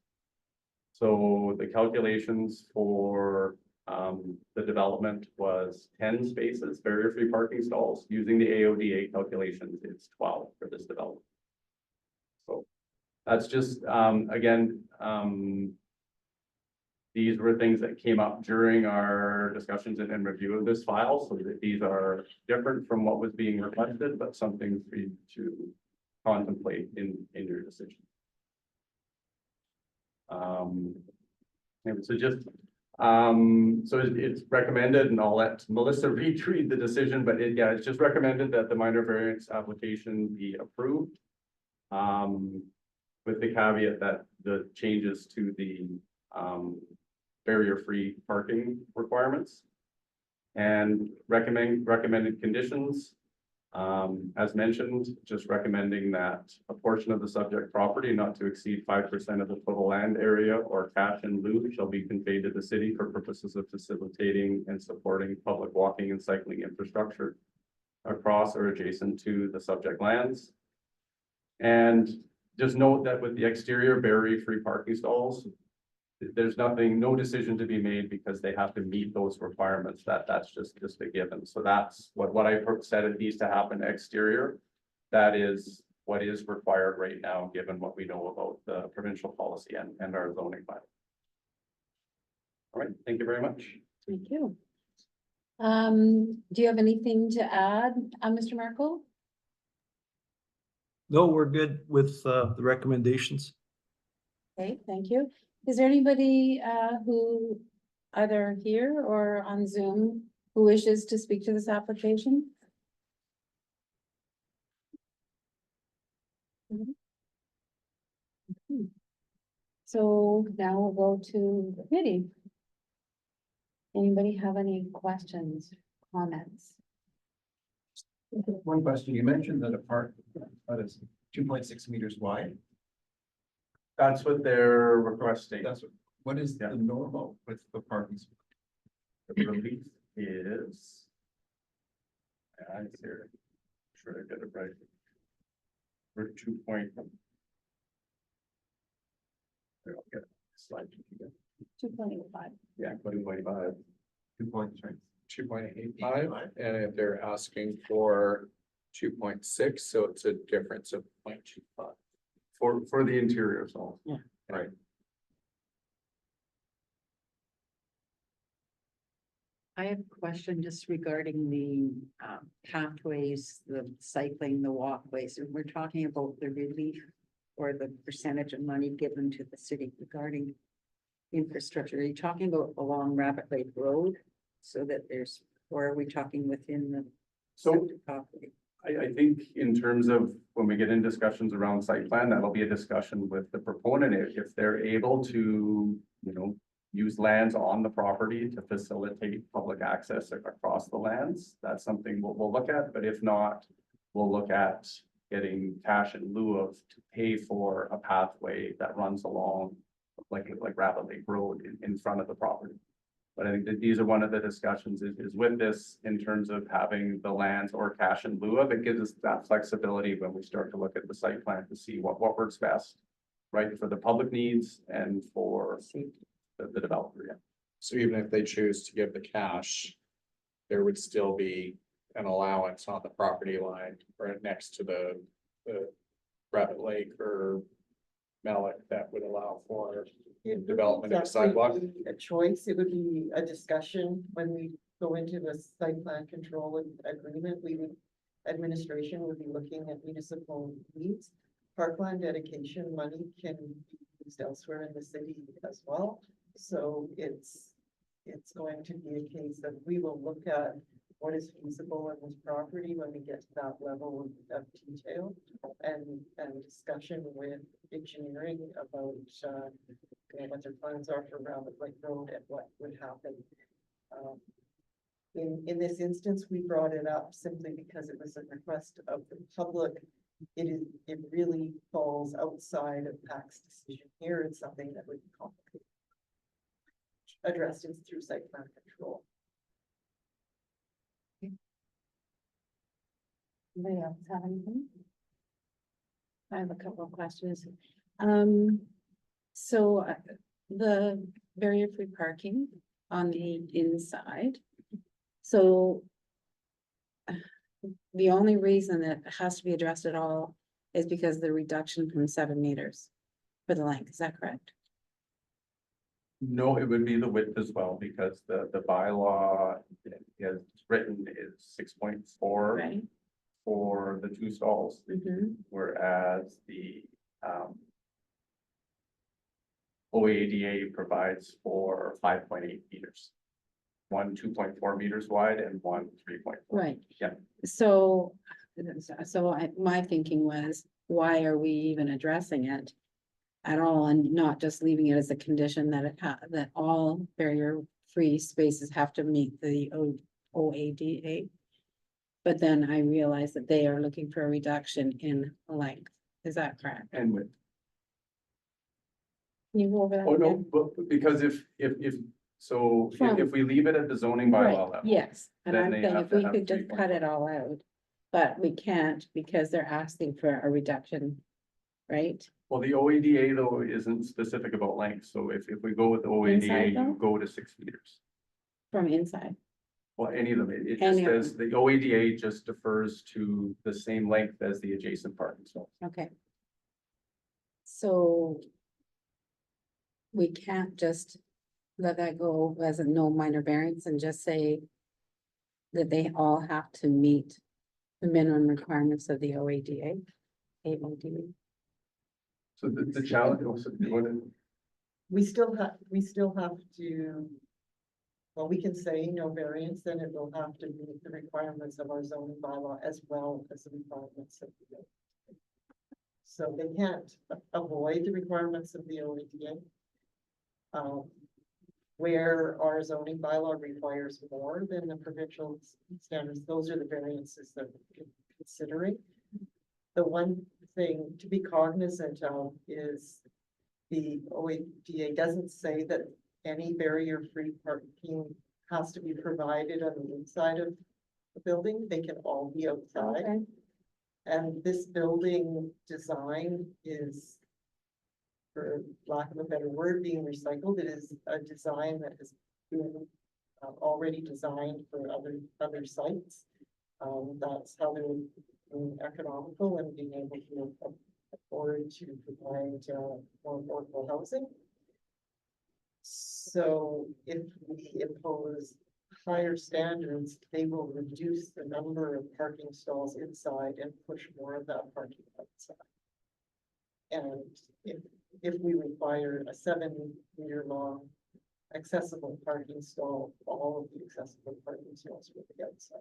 So the calculations for the development was 10 spaces, barrier-free parking stalls. Using the AODA calculations, it's 12 for this development. So that's just, again, these were things that came up during our discussions and review of this file, so that these are different from what was being requested, but something for you to contemplate in your decision. So just, so it's recommended, and I'll let Melissa read the decision, but yeah, it's just recommended that the minor variance application be approved. With the caveat that the changes to the barrier-free parking requirements. And recommended conditions, as mentioned, just recommending that a portion of the subject property not to exceed 5% of the total land area or cash in lieu shall be conveyed to the city for purposes of facilitating and supporting public walking and cycling infrastructure across or adjacent to the subject lands. And just note that with the exterior barrier-free parking stalls, there's no decision to be made because they have to meet those requirements. That's just a given. So that's what I said it needs to happen exterior. That is what is required right now, given what we know about the provincial policy and our zoning bylaw. All right, thank you very much.
Thank you. Do you have anything to add, Mr. Merkel?
No, we're good with the recommendations.
Okay, thank you. Is there anybody who either here or on Zoom who wishes to speak to this application? So now we'll go to the committee. Anybody have any questions, comments?
One question, you mentioned that a park that is 2.6 meters wide.
That's what they're requesting.
What is
Yeah.
the normal with the parking?
The relief is. I here. Sure I get it right. We're 2 point. There, I'll get it. Slide
2.85.
Yeah, 2.5.
2.85, and if they're asking for 2.6, so it's a difference of 0.25.
For the interior zone.
Yeah.
Right.
I have a question just regarding the pathways, the cycling, the walkways, and we're talking about the relief or the percentage of money given to the city regarding infrastructure. Are you talking about along Rabbit Lake Road so that there's, or are we talking within the
So
subject property?
I think in terms of when we get in discussions around site plan, that'll be a discussion with the proponent. If they're able to, use lands on the property to facilitate public access across the lands, that's something we'll look at. But if not, we'll look at getting cash in lieu of to pay for a pathway that runs along like Rabbit Lake Road in front of the property. But I think that these are one of the discussions is with this in terms of having the lands or cash in lieu of. It gives us that flexibility when we start to look at the site plan to see what works best, right, for the public needs and for the developer. Yeah.
So even if they choose to give the cash, there would still be an allowance on the property line right next to the Rabbit Lake or Malik that would allow for development of a sidewalk.
A choice, it would be a discussion when we go into the site plan control agreement, administration would be looking at municipal needs. Parkland dedication money can be used elsewhere in the city as well. So it's it's going to be a case that we will look at what is feasible in this property when we get to that level of detail and discussion with engineering about, what their plans are for Rabbit Lake Road and what would happen. In this instance, we brought it up simply because it was a request of the public. It really falls outside of PAC's decision here. It's something that would be complicated. Addressed through site plan control.
Anybody else have anything? I have a couple of questions. So the barrier-free parking on the inside. So the only reason that it has to be addressed at all is because of the reduction from 7 meters for the length. Is that correct?
No, it would be the width as well, because the bylaw is written is 6.4
Right.
for the 2 stalls,
Mhm.
whereas the OADA provides for 5.8 meters. One 2.4 meters wide and one 3.4.
Right.
Yeah.
So, my thinking was, why are we even addressing it at all and not just leaving it as a condition that that all barrier-free spaces have to meet the OADA? But then I realized that they are looking for a reduction in length. Is that correct?
And width.
Can you go over that
Oh, no,
again?
but because
From-
if we leave it at the zoning
Right,
bylaw level.
yes, and
then
I'm
they
saying
have
if
to
we
have
could just
3.4.
cut it all out, but we can't because they're asking for a reduction, right?
Well, the OADA though isn't specific about length, so if we go with the OADA,
Inside, though?
you go to 6 meters.
From inside,
Well, any of them, it just
Any of
says, the OADA just defers to the same length as the adjacent parking stalls.
okay. So we can't just let that go as a no minor variance and just say that they all have to meet the minimum requirements of the OADA. AODA.
So the challenge, also, do you want to?
We still have to. Well, we can say no variance, then it will have to meet the requirements of our zoning bylaw as well as the requirements of the. So they can't avoid the requirements of the OADA. Where our zoning bylaw requires more than the provincial standards, those are the variances that we're considering. The one thing to be cognizant of is the OADA doesn't say that any barrier-free parking has to be provided on the inside of the building. They can all be outside.
Okay.
And this building design is, for lack of a better word, being recycled. It is a design that has been already designed for other sites. That's how they're being economical and being able to afford to provide more affordable housing. So if we impose higher standards, they will reduce the number of parking stalls inside and push more of that parking outside. And if we require a 7-meter long accessible parking stall, all of the accessible parking stalls will be outside.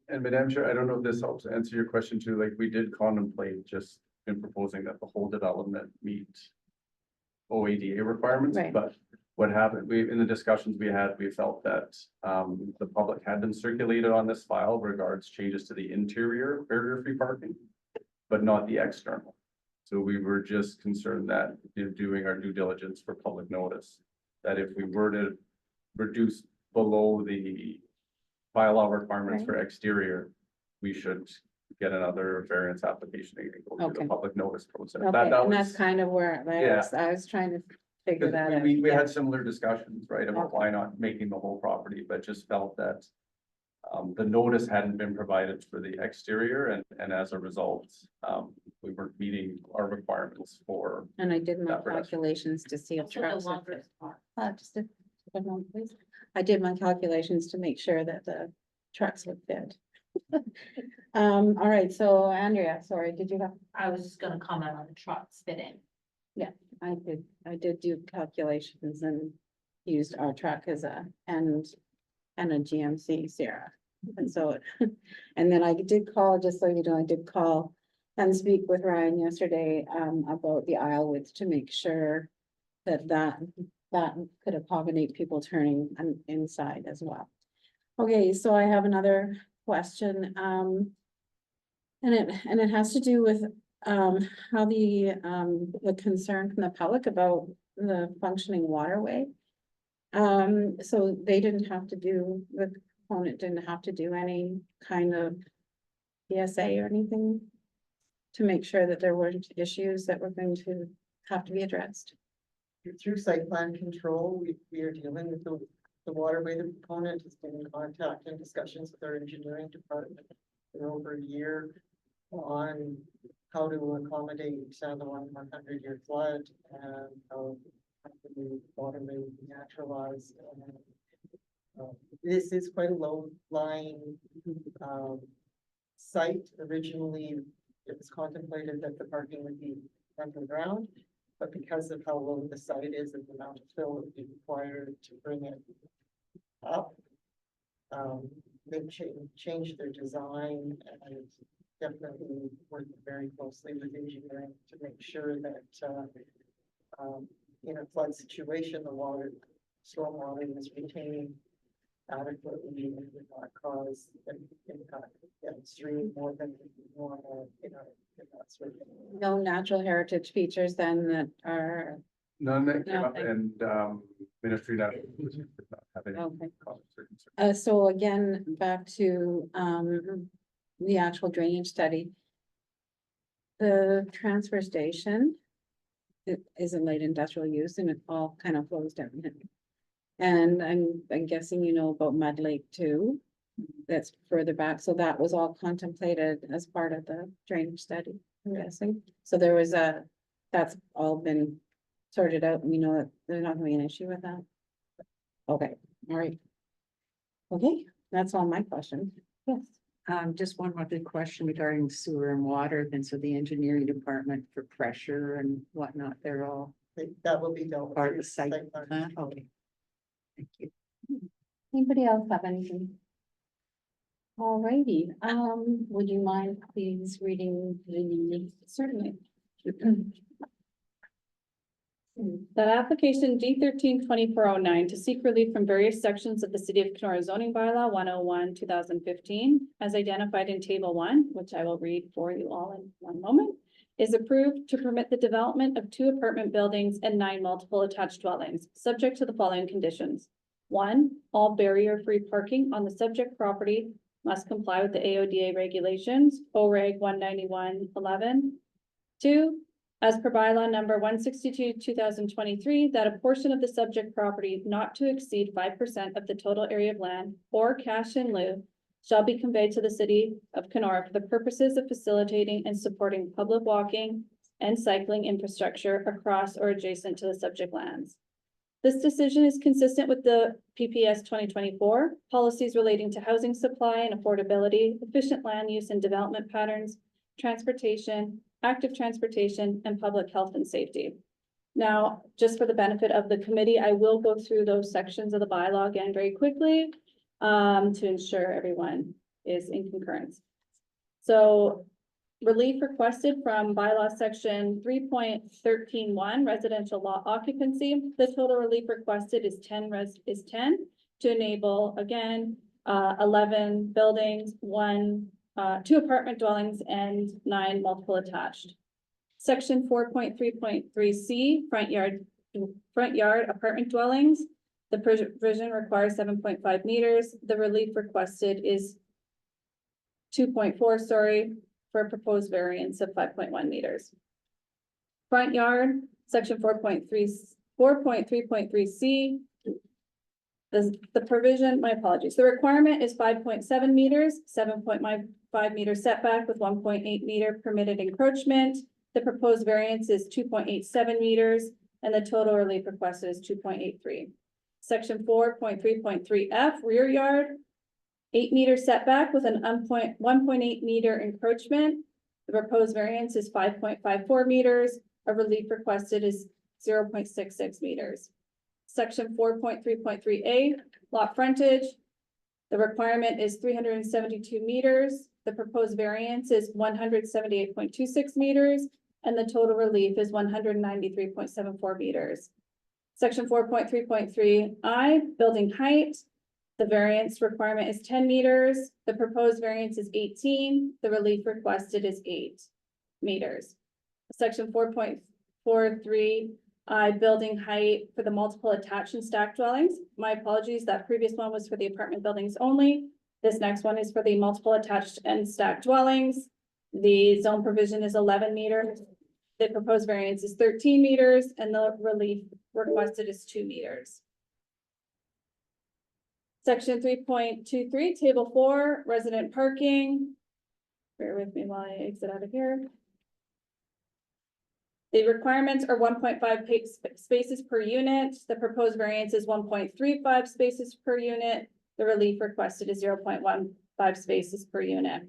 And Madam Chair, I don't know if this helps answer your question too, like we did contemplate just in proposing that the whole development meet OADA requirements,
Right.
but what happened, in the discussions we had, we felt that the public had been circulated on this file regards changes to the interior barrier-free parking, but not the external. So we were just concerned that in doing our due diligence for public notice, that if we were to reduce below the bylaw requirements for exterior, we should get another variance application and go through
Okay.
the public notice process.
Okay,
That
and that's
was,
kind of where I was trying to figure that
because
out.
we
Yeah.
had similar discussions, right, about
Okay.
why not making the whole property, but just felt that the notice hadn't been provided for the exterior and as a result, we weren't meeting our requirements for.
And I did my
That reduction.
calculations to see if
Also the
trucks would
longer
fit.
part.
Just a moment, please. I did my calculations to make sure that the trucks would fit. All right, so Andrea, sorry, did you have,
I was just gonna comment on the trucks fitting.
I did do calculations and used our truck as and a GMC Sierra. And so, and then I did call, just so you know, I did call and speak with Ryan yesterday, about the aisle width to make sure that could accommodate people turning inside as well. Okay, so I have another question, and it has to do with, how the concern from the public about the functioning waterway. So they didn't have to do, the proponent didn't have to do any kind of PSA or anything to make sure that there weren't issues that were going to have to be addressed.
Through site plan control, we are dealing with the waterway. The proponent has been in contact and discussions with our engineering department for over a year on how to accommodate the 100-year flood and how the waterway will be naturalized. This is quite a low-lying site. Originally, it was contemplated that the parking would be underground, but because of how low the site is and the amount of fill that would be required to bring it up, they've changed their design and definitely working very closely with engineering to make sure that in a flood situation, the stormwater is retained adequately and would not cause an impact downstream more than normal in that sort of thing.
No natural heritage features then that are,
None that came up,
Okay.
and Ministry that did not have any
okay.
comments or concerns.
So again, back to, the actual drainage study. The transfer station, it is a light industrial use and it all kind of flows down. And I'm guessing you know about Mud Lake too. That's further back, so that was all contemplated as part of the drainage study, I'm guessing. So there was that's all been sorted out, and we know that there's not gonna be an issue with that. Okay, all right. Okay, that's all my questions. Yes.
Just one other question regarding sewer and water, then so the engineering department for pressure and whatnot, they're all
That will be dealt with.
part of the
through
site
plan.
plan. Okay. Thank you.
Anybody else have anything? Alrighty, would you mind please reading the, certainly.
That application D13-2409 to seek relief from various sections of the City of Kenora zoning bylaw 101/2015, as identified in table 1, which I will read for you all in one moment, is approved to permit the development of 2 apartment buildings and 9 multiple attached dwellings, subject to the following conditions. 1, all barrier-free parking on the subject property must comply with the AODA regulations, OREG 191/11. 2, as per bylaw number 162/2023, that a portion of the subject property not to exceed 5% of the total area of land or cash in lieu shall be conveyed to the City of Kenora for the purposes of facilitating and supporting public walking and cycling infrastructure across or adjacent to the subject lands. This decision is consistent with the PPS 2024 policies relating to housing supply and affordability, efficient land use and development patterns, transportation, active transportation, and public health and safety. Now, just for the benefit of the committee, I will go through those sections of the bylaw again very quickly to ensure everyone is in concurrence. So relief requested from bylaw section 3.13.1 residential lot occupancy. The total relief requested is 10 to enable, again, 11 buildings, 2 apartment dwellings and 9 multiple attached. Section 4.3.3C, front yard apartment dwellings. The provision requires 7.5 meters. The relief requested is 2.4, for a proposed variance of 5.1 meters. Front yard, section 4.3.3C. The provision, my apologies, the requirement is 5.7 meters, 7.5 meter setback with 1.8 meter permitted encroachment. The proposed variance is 2.87 meters and the total relief requested is 2.83. Section 4.3.3F, rear yard, 8 meter setback with an 1.8 meter encroachment. The proposed variance is 5.54 meters. A relief requested is 0.66 meters. Section 4.3.3A, lot frontage. The requirement is 372 meters. The proposed variance is 178.26 meters, and the total relief is 193.74 meters. Section 4.3.3I, building height. The variance requirement is 10 meters. The proposed variance is 18. The relief requested is 8 meters. Section 4.43I, building height for the multiple attached and stacked dwellings. My apologies, that previous one was for the apartment buildings only. This next one is for the multiple attached and stacked dwellings. The zone provision is 11 meters. The proposed variance is 13 meters, and the relief requested is 2 meters. Section 3.23, table 4, resident parking. Bear with me while I exit out of here. The requirements are 1.5 spaces per unit. The proposed variance is 1.35 spaces per unit. The relief requested is 0.15 spaces per unit.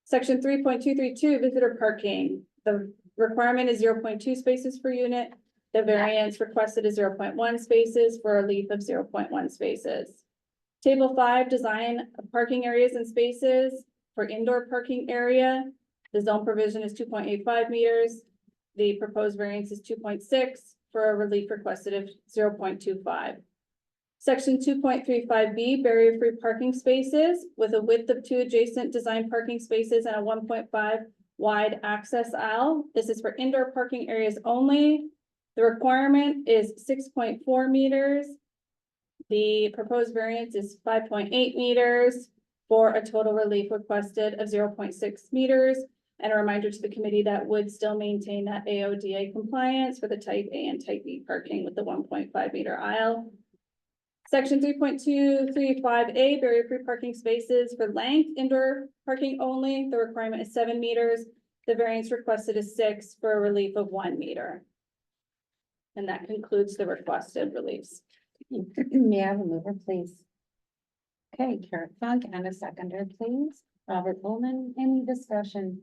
Section 3.232, visitor parking. The requirement is 0.2 spaces per unit. The variance requested is 0.1 spaces for a relief of 0.1 spaces. Table 5, design of parking areas and spaces for indoor parking area. The zone provision is 2.85 meters. The proposed variance is 2.6 for a relief requested of 0.25. Section 2.35B, barrier-free parking spaces with a width of 2 adjacent design parking spaces and a 1.5 wide access aisle. This is for indoor parking areas only. The requirement is 6.4 meters. The proposed variance is 5.8 meters for a total relief requested of 0.6 meters. And a reminder to the committee that would still maintain that AODA compliance for the type A and type B parking with the 1.5 meter aisle. Section 3.235A, barrier-free parking spaces for length, indoor parking only. The requirement is 7 meters. The variance requested is 6 for a relief of 1 meter. And that concludes the requested reliefs.
May I have a mover, please? Okay, Kara Funk, and a seconder, please. Robert Bowman, any discussion?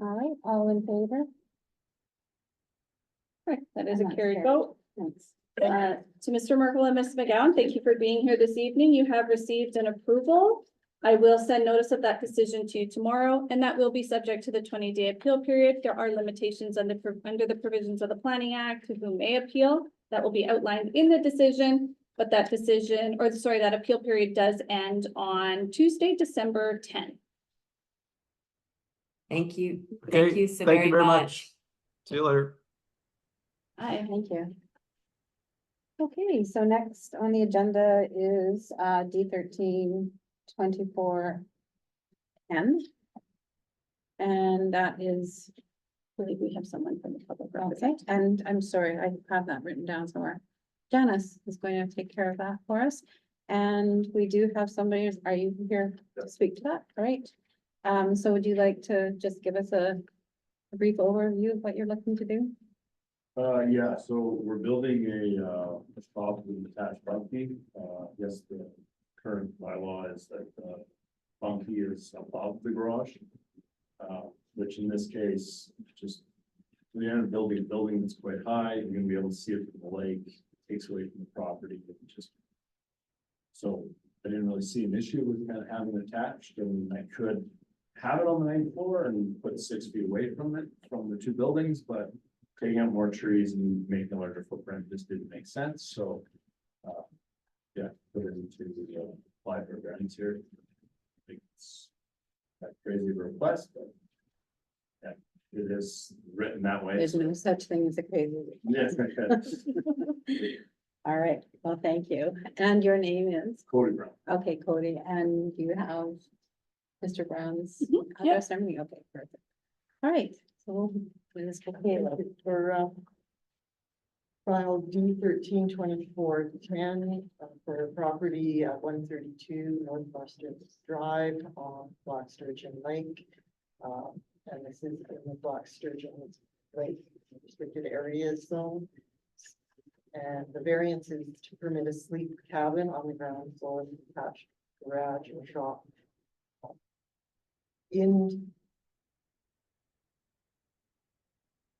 All right, all in favor?
Right, that is
And
a
that's
carried
carried.
vote.
Thanks.
To Mr. Merkel and Ms. McGowan, thank you for being here this evening. You have received an approval. I will send notice of that decision to you tomorrow, and that will be subject to the 20-day appeal period. There are limitations under the provisions of the Planning Act to whom may appeal. That will be outlined in the decision, but that decision, or sorry, that appeal period does end on Tuesday, December 10th.
Thank you.
Okay,
Thank you so
thank
very
you very
much.
much. See you later.
Hi, thank you. Okay, so next on the agenda is D13-24M. And that is,
I believe we have someone from the public
okay,
representative.
and I'm sorry, I have that written down somewhere. Janice is going to take care of that for us. And we do have somebody, are you here to speak to that? All right. So would you like to just give us a brief overview of what you're looking to do?
Yeah, so we're building a shop with attached bunkie. Yes, the current bylaw is that bunkie is above the garage. Which in this case, just we are building a building that's quite high. You're gonna be able to see it from the lake, takes away from the property. Just so I didn't really see an issue with kind of having it attached, and I could have it on the 9th floor and put 6 feet away from it, from the 2 buildings, but taking out more trees and making a larger footprint just didn't make sense, so. Yeah, put it into the apply for variance here. I think it's a crazy request, but. Yeah, it is written that way.
There's no such thing as a crazy.
Yes,
All right, well, thank you. And your name is?
Cody Brown.
Okay, Cody, and you have Mr. Brown's
yep.
address and everything? Okay, perfect. All right, so we'll do this for Caleb.
For file D13-2410 for property at 132 North Western Drive on Black Sturgeon Lake. And this is in the Black Sturgeon Lake restricted area zone. And the variance is to permit a sleep cabin on the ground floor with attached garage and shop. In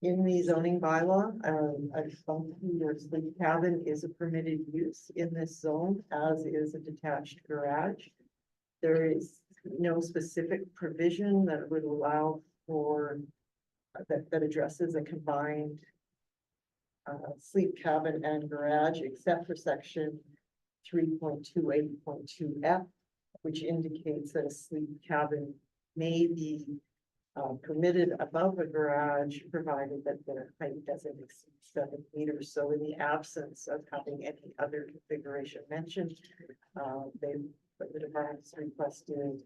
in the zoning bylaw, a funky or sleep cabin is a permitted use in this zone, as is a detached garage. There is no specific provision that would allow for, that addresses a combined sleep cabin and garage, except for section 3.28.2F, which indicates that a sleep cabin may be permitted above a garage, provided that the height doesn't exceed 7 meters. So in the absence of having any other configuration mentioned, the department's requested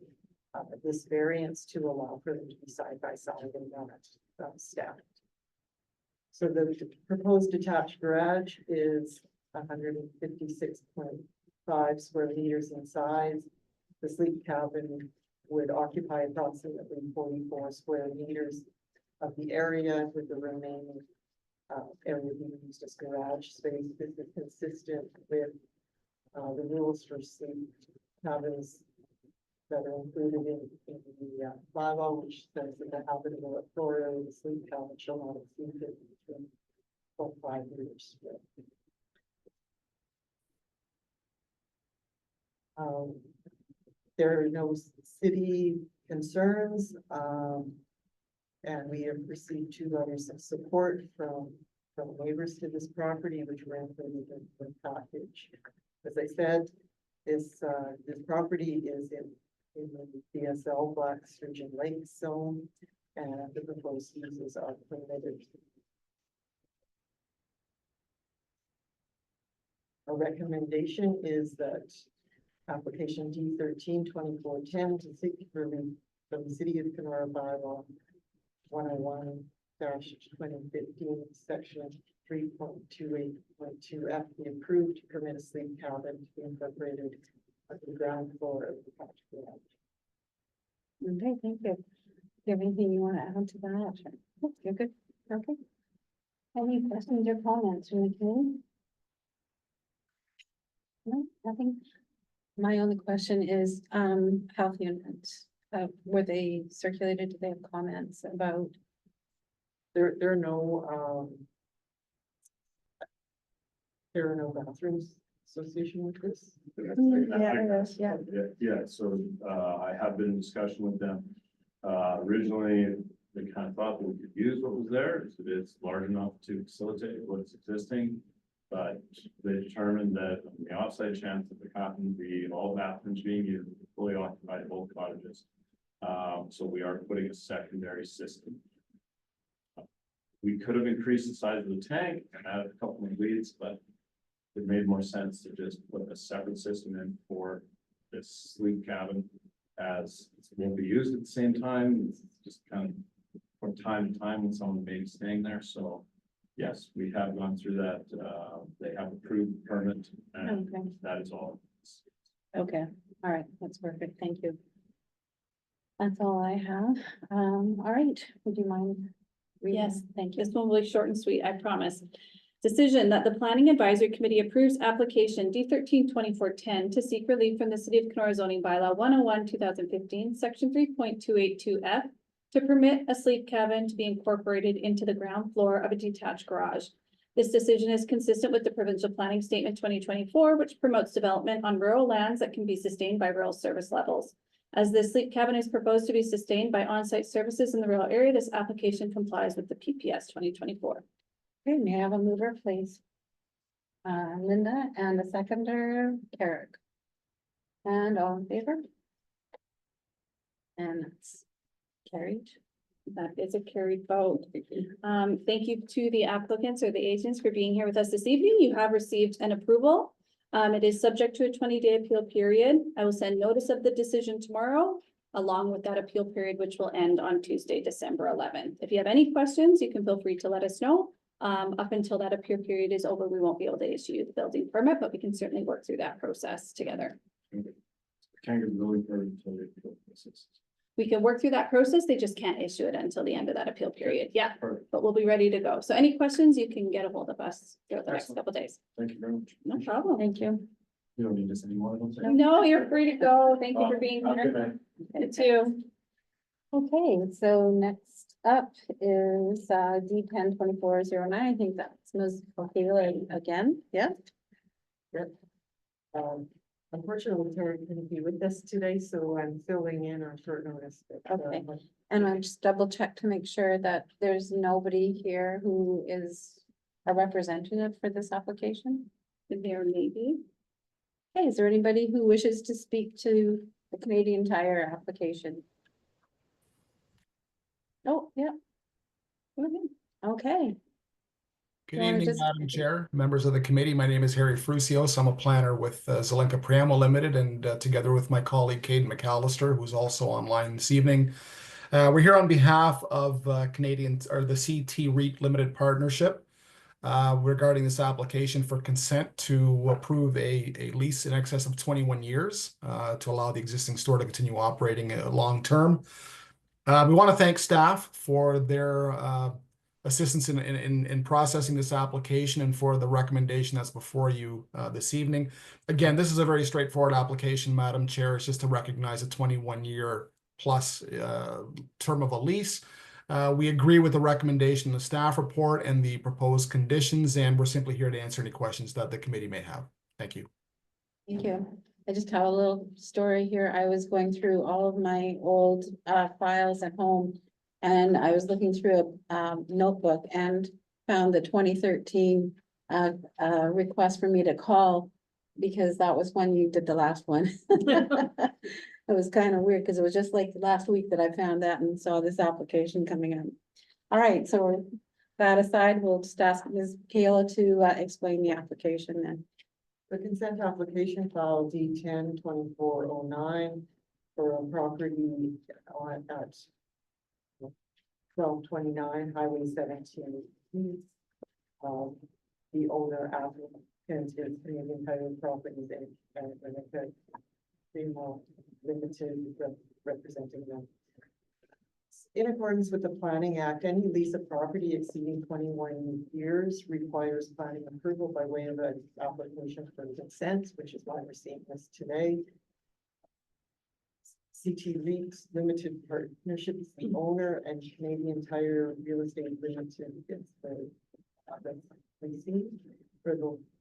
this variance to allow for them to be side by side and not stacked. So the proposed detached garage is 156.5 square meters in size. The sleep cabin would occupy approximately 44 square meters of the area, with the remaining area being used as garage space. This is consistent with the rules for sleep cabins that are included in the bylaw, which says that the habitable floor area of the sleep cabin shall not exceed 53.5 meters. There are no city concerns, and we have received 2 letters of support from neighbors to this property, which were included in the package. As I said, this property is in the DSL Black Sturgeon Lake zone, and the proposed uses are permitted. Our recommendation is that application D13-2410 to seek relief from the City of Kenora bylaw 101-2015, section 3.28.2F be approved to permit a sleep cabin to be incorporated at the ground floor of the detached garage.
Okay, thank you. Do you have anything you want to add to that? Oh, you're good. Okay. Any questions or comments from the community? No, nothing. My only question is, health units, were they circulated? Did they have comments about?
There are no bathrooms association with this.
Yeah, so, I have been in discussion with them. Originally, they kind of thought that we could use what was there, so it's large enough to facilitate what's existing. But they determined that on the offsite chance that there happened to be all bathrooms being used, fully occupied both cottages. So we are putting a secondary system. We could have increased the size of the tank and added a couple of leads, but it made more sense to just put a separate system in for this sleep cabin, as it won't be used at the same time. It's just kind of from time to time when someone may be staying there. So yes, we have gone through that. They have approved the permit, and
Okay.
that is all.
Okay, all right, that's perfect. Thank you. That's all I have. All right, would you mind? reading?
Yes,
Thank you.
This one will be short and sweet, I promise. Decision that the Planning Advisory Committee approves application D13-2410 to seek relief from the City of Kenora zoning bylaw 101-2015, section 3.282F, to permit a sleep cabin to be incorporated into the ground floor of a detached garage. This decision is consistent with the Provincial Planning Statement 2024, which promotes development on rural lands that can be sustained by rural service levels. As this sleep cabin is proposed to be sustained by on-site services in the rural area, this application complies with the PPS 2024.
Okay, may I have a mover, please? Linda, and a seconder, Carrick. And all in favor? And that's carried.
That is a carried vote. Thank you to the applicants or the agents for being here with us this evening. You have received an approval. It is subject to a 20-day appeal period. I will send notice of the decision tomorrow, along with that appeal period, which will end on Tuesday, December 11th. If you have any questions, you can feel free to let us know. Up until that appeal period is over, we won't be able to issue you the building permit, but we can certainly work through that process together.
Can't get the building permit until they put this.
We can work through that process. They just can't issue it until the end of that appeal period. Yeah,
Perfect.
but we'll be ready to go. So any questions, you can get a hold of us throughout the next
Excellent.
couple of days.
Thank you very much.
No problem.
Thank you.
You don't need this anymore, I don't think.
No, you're free to go. Thank you for being
Have a good
here.
night.
You too.
Okay, so next up is D 10-2409. I think that's Ms. O'Hara again, yeah?
Unfortunately, Terry couldn't be with us today, so I'm filling in on short notice. but,
Okay. And I'll just double check to make sure that there's nobody here who is a representative for this application.
There may be.
Hey, is there anybody who wishes to speak to the Canadian Tire application? Oh, yeah. Go ahead. Okay.
Good
You wanna
evening,
just-
Madam Chair, members of the committee. My name is Harry Frusios. I'm a planner with Zelenka Priamo Limited, and together with my colleague Caden McAllister, who's also online this evening. We're here on behalf of Canadian, or the CT REIT Limited Partnership, regarding this application for consent to approve a lease in excess of 21 years to allow the existing store to continue operating long-term. We want to thank staff for their assistance in processing this application and for the recommendation that's before you this evening. Again, this is a very straightforward application, Madam Chair. It's just to recognize a 21-year plus term of a lease. We agree with the recommendation in the staff report and the proposed conditions, and we're simply here to answer any questions that the committee may have. Thank you.
Thank you. I just have a little story here. I was going through all of my old files at home. And I was looking through a notebook and found the 2013 request for me to call. Because that was when you did the last one. It was kind of weird because it was just like last week that I found that and saw this application coming up. All right, so that aside, we'll just ask Ms. Kayla to explain the application then.
The consent application file D 10-2409 for a property on at 1229 Highway 17. The owner applicant is Canadian Tire Properties and Limited representing them. In accordance with the Planning Act, any lease of property exceeding 21 years requires planning approval by way of an application for consent, which is why we're seeing this today. CT REIT Limited Partnership is the owner, and Canadian Tire Real Estate Limited is the leasing for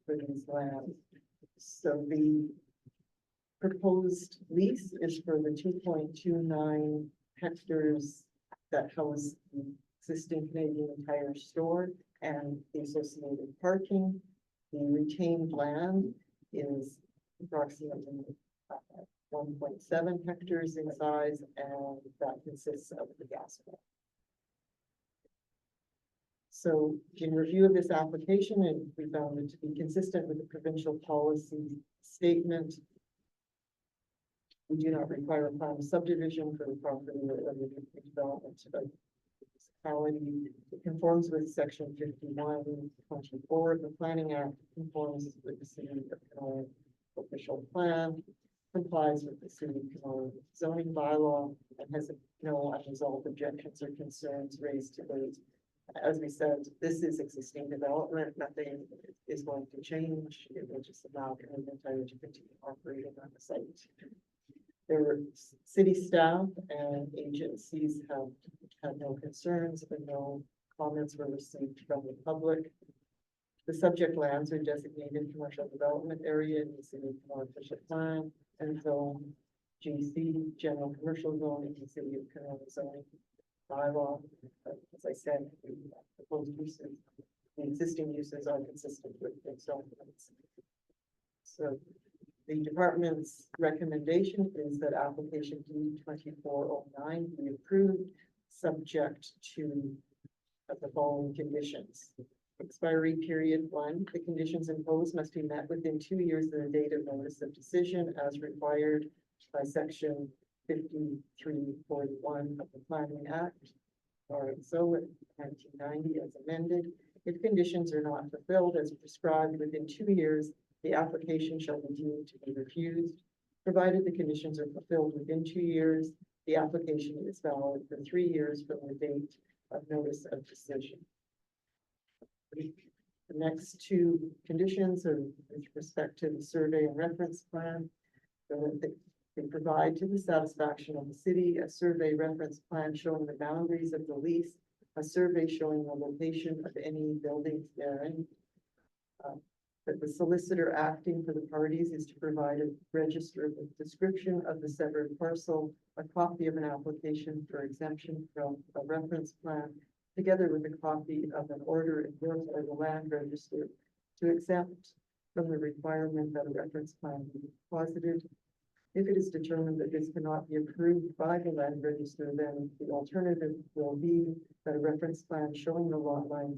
these lands. So the proposed lease is for the 2.29 hectares that house the existing Canadian Tire store and the associated parking. The retained land is approximately 1.7 hectares in size, and that consists of the gas plant. So in review of this application, and we found it to be consistent with the provincial policy statement. We do not require a plan of subdivision for the property or other development to the municipality. It conforms with section 51-24 of the Planning Act, conforms with the City of Kenora official plan, complies with the City of Kenora zoning bylaw, and has no unresolved objections or concerns raised to those. As we said, this is existing development. Nothing is going to change. It will just allow Canadian Tire to continue operating on the site. Their city staff and agencies have had no concerns, but no comments were received from the public. The subject lands are designated commercial development area in the City of Kenora official plan and zone GC, general commercial zone in the City of Kenora zoning bylaw. As I said, the proposed uses, the existing uses are consistent with the zone limits. So the department's recommendation is that application D 2409 be approved, subject to the following conditions. Expiry period 1, the conditions imposed must be met within 2 years of the date of notice of decision as required by section 5341 of the Planning Act, or so in 1990 as amended. If conditions are not fulfilled as prescribed within 2 years, the application shall be deemed to be refused. Provided the conditions are fulfilled within 2 years, the application is valid for 3 years from the date of notice of decision. The next two conditions are with respect to the survey and reference plan. The proposed provide to the satisfaction of the city a survey reference plan showing the boundaries of the lease, a survey showing the location of any buildings therein. That the solicitor acting for the parties is to provide a register with description of the severed parcel, a copy of an application for exemption from a reference plan, together with a copy of an order endorsed by the land register to exempt from the requirement that a reference plan be deposited. If it is determined that this cannot be approved by the land register, then the alternative will be that a reference plan showing the lot lines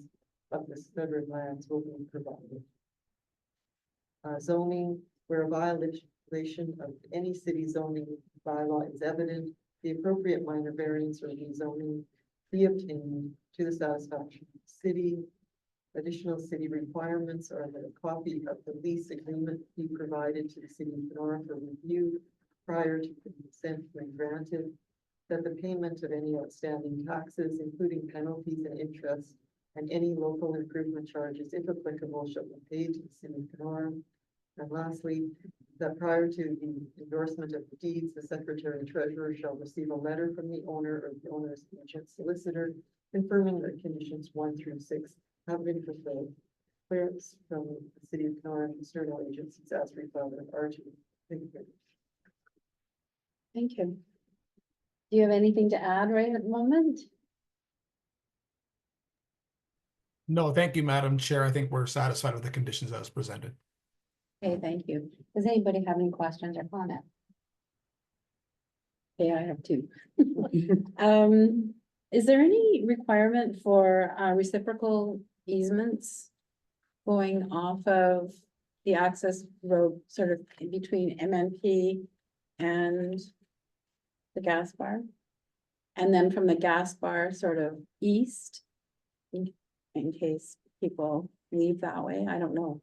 of the severed lands will be provided. Zoning, where a violation of any city zoning bylaw is evident, the appropriate minor variance or rezoning be obtained to the satisfaction of the city. Additional city requirements are that a copy of the lease agreement be provided to the city of Kenora for review prior to consent when granted, that the payment of any outstanding taxes, including penalties and interest, and any local improvement charges, if applicable, shall be paid to the city of Kenora. And lastly, that prior to the endorsement of the deeds, the secretary and treasurer shall receive a letter from the owner or the owner's agent solicitor confirming that conditions 1 through 6 have been fulfilled. Clearance from the city of Kenora and external agencies as refilled and are to. Thank you.
Thank you. Do you have anything to add right at the moment?
No, thank you, Madam Chair. I think we're satisfied with the conditions as presented.
Okay, thank you. Does anybody have any questions or comments? Okay, I have two. Is there any requirement for reciprocal easements going off of the access road, sort of in between MNP and the gas bar? And then from the gas bar sort of east, in case people leave that way? I don't know.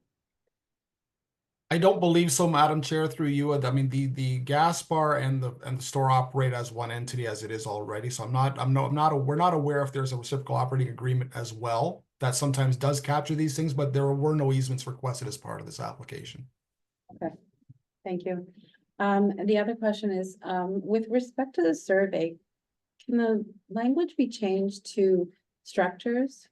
I don't believe so, Madam Chair, through you. I mean, the gas bar and the store operate as one entity as it is already. So we're not aware if there's a reciprocal operating agreement as well that sometimes does capture these things, but there were no easements requested as part of this application.
Okay, thank you. And the other question is, with respect to the survey, can the language be changed to structures?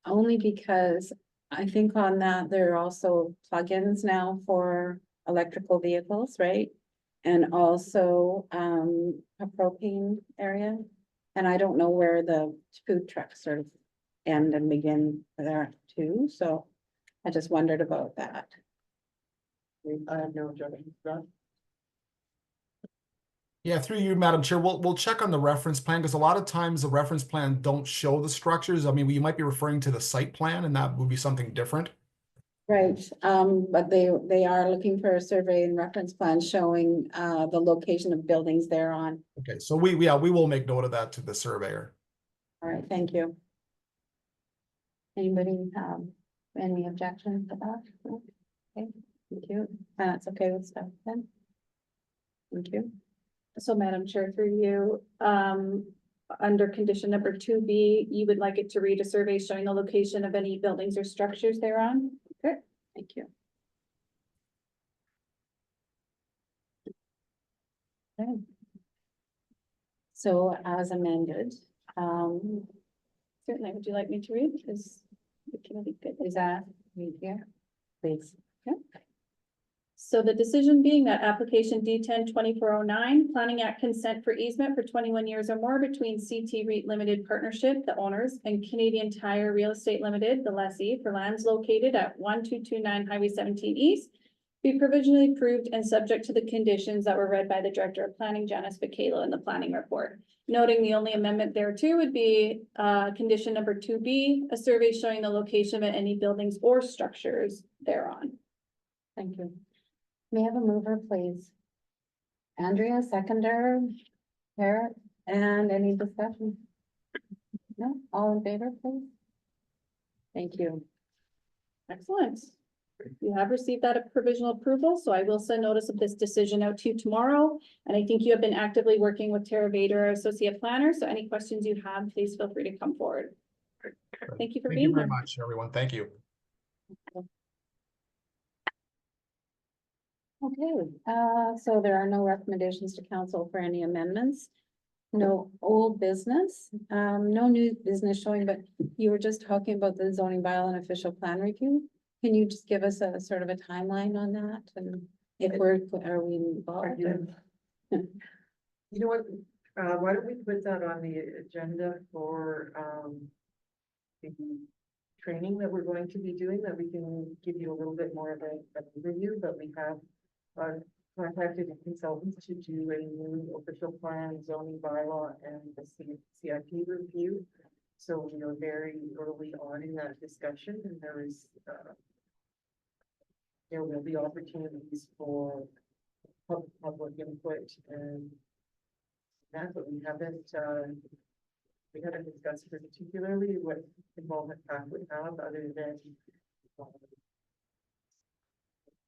Only because I think on that, there are also plugins now for electrical vehicles, right? And also a propane area. And I don't know where the food trucks sort of end and begin there too. So I just wondered about that.
I have no objection to that.
Yeah, through you, Madam Chair, we'll check on the reference plan because a lot of times the reference plan don't show the structures. I mean, you might be referring to the site plan and that would be something different.
Right, but they are looking for a survey and reference plan showing the location of buildings they're on.
Okay, so we will make note of that to the surveyor.
All right, thank you. Anybody have any objections to that? No? Okay, thank you. That's okay with stuff then. Thank you.
So Madam Chair, through you, under condition number 2B, you would like it to read a survey showing the location of any buildings or structures thereon? Okay, thank you.
Okay. So as amended,
Certainly, would you like me to read? Because
is that read here? Please.
So the decision being that application D10-2409, planning at consent for easement for 21 years or more between CT REIT Limited Partnership, the owners, and Canadian Tire Real Estate Limited, the lessee, for lands located at 1229 Highway 17 East, be provisionally approved and subject to the conditions that were read by the Director of Planning, Janice Bacalo, in the planning report. Noting the only amendment there too would be condition number 2B, a survey showing the location of any buildings or structures thereon.
Thank you. May I have a mover, please? Andrea, seconder, Garrett, and any discussion? No, all in favor, please? Thank you.
Excellent. You have received that provisional approval, so I will send notice of this decision out to you tomorrow. And I think you have been actively working with Tara Vader, our associate planner. So any questions you have, please feel free to come forward. Thank you for being here.
Thank you very much, everyone. Thank you.
Okay, so there are no recommendations to council for any amendments. No old business, no new business showing, but you were just talking about the zoning bylaw and official plan review. Can you just give us a sort of a timeline on that and if are we involved? or-
You know what, why don't we put that on the agenda for, the training that we're going to be doing, that we can give you a little bit more of a review, but we have contacted a consultant to do a new official plan, zoning bylaw, and the CIP review. So we are very early on in that discussion, and there will be opportunities for public input and that, but we haven't discussed particularly what involvement PAC would have other than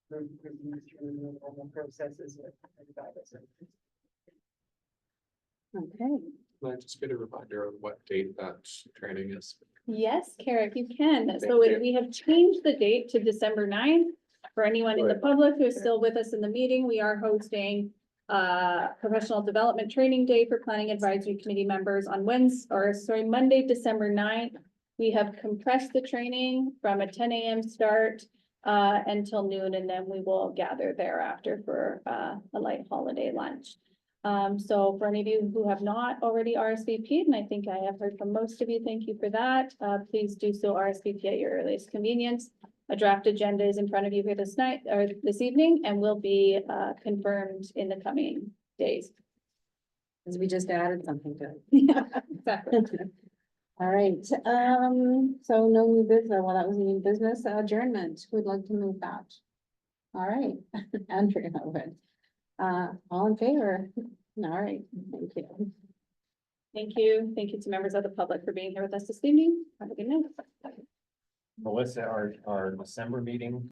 review through the normal processes of guidance.
Okay,
Can I just get a reminder of what date that training is?
Yes, Kara, if you can.
Thank
So
you.
we have changed the date to December 9th. For anyone in the
Right.
public who is still with us in the meeting, we are hosting professional development training day for planning advisory committee members on Monday, December 9th. We have compressed the training from a 10 a.m. start until noon, and then we will gather thereafter for a light holiday lunch. So for any of you who have not already RSVP'd, and I think I have heard from most of you, thank you for that. Please do so RSVP at your earliest convenience. A draft agenda is in front of you here this night or this evening and will be confirmed in the coming days.
because we just added something to it.
Yeah, exactly.
All right, so no new business, well, that was new business adjournment, who'd like to move that? All right, Andrea, good. All in favor? All right, thank you.
Thank you. Thank you to members of the public for being here with us this evening. Have a good night.
Melissa, our December meeting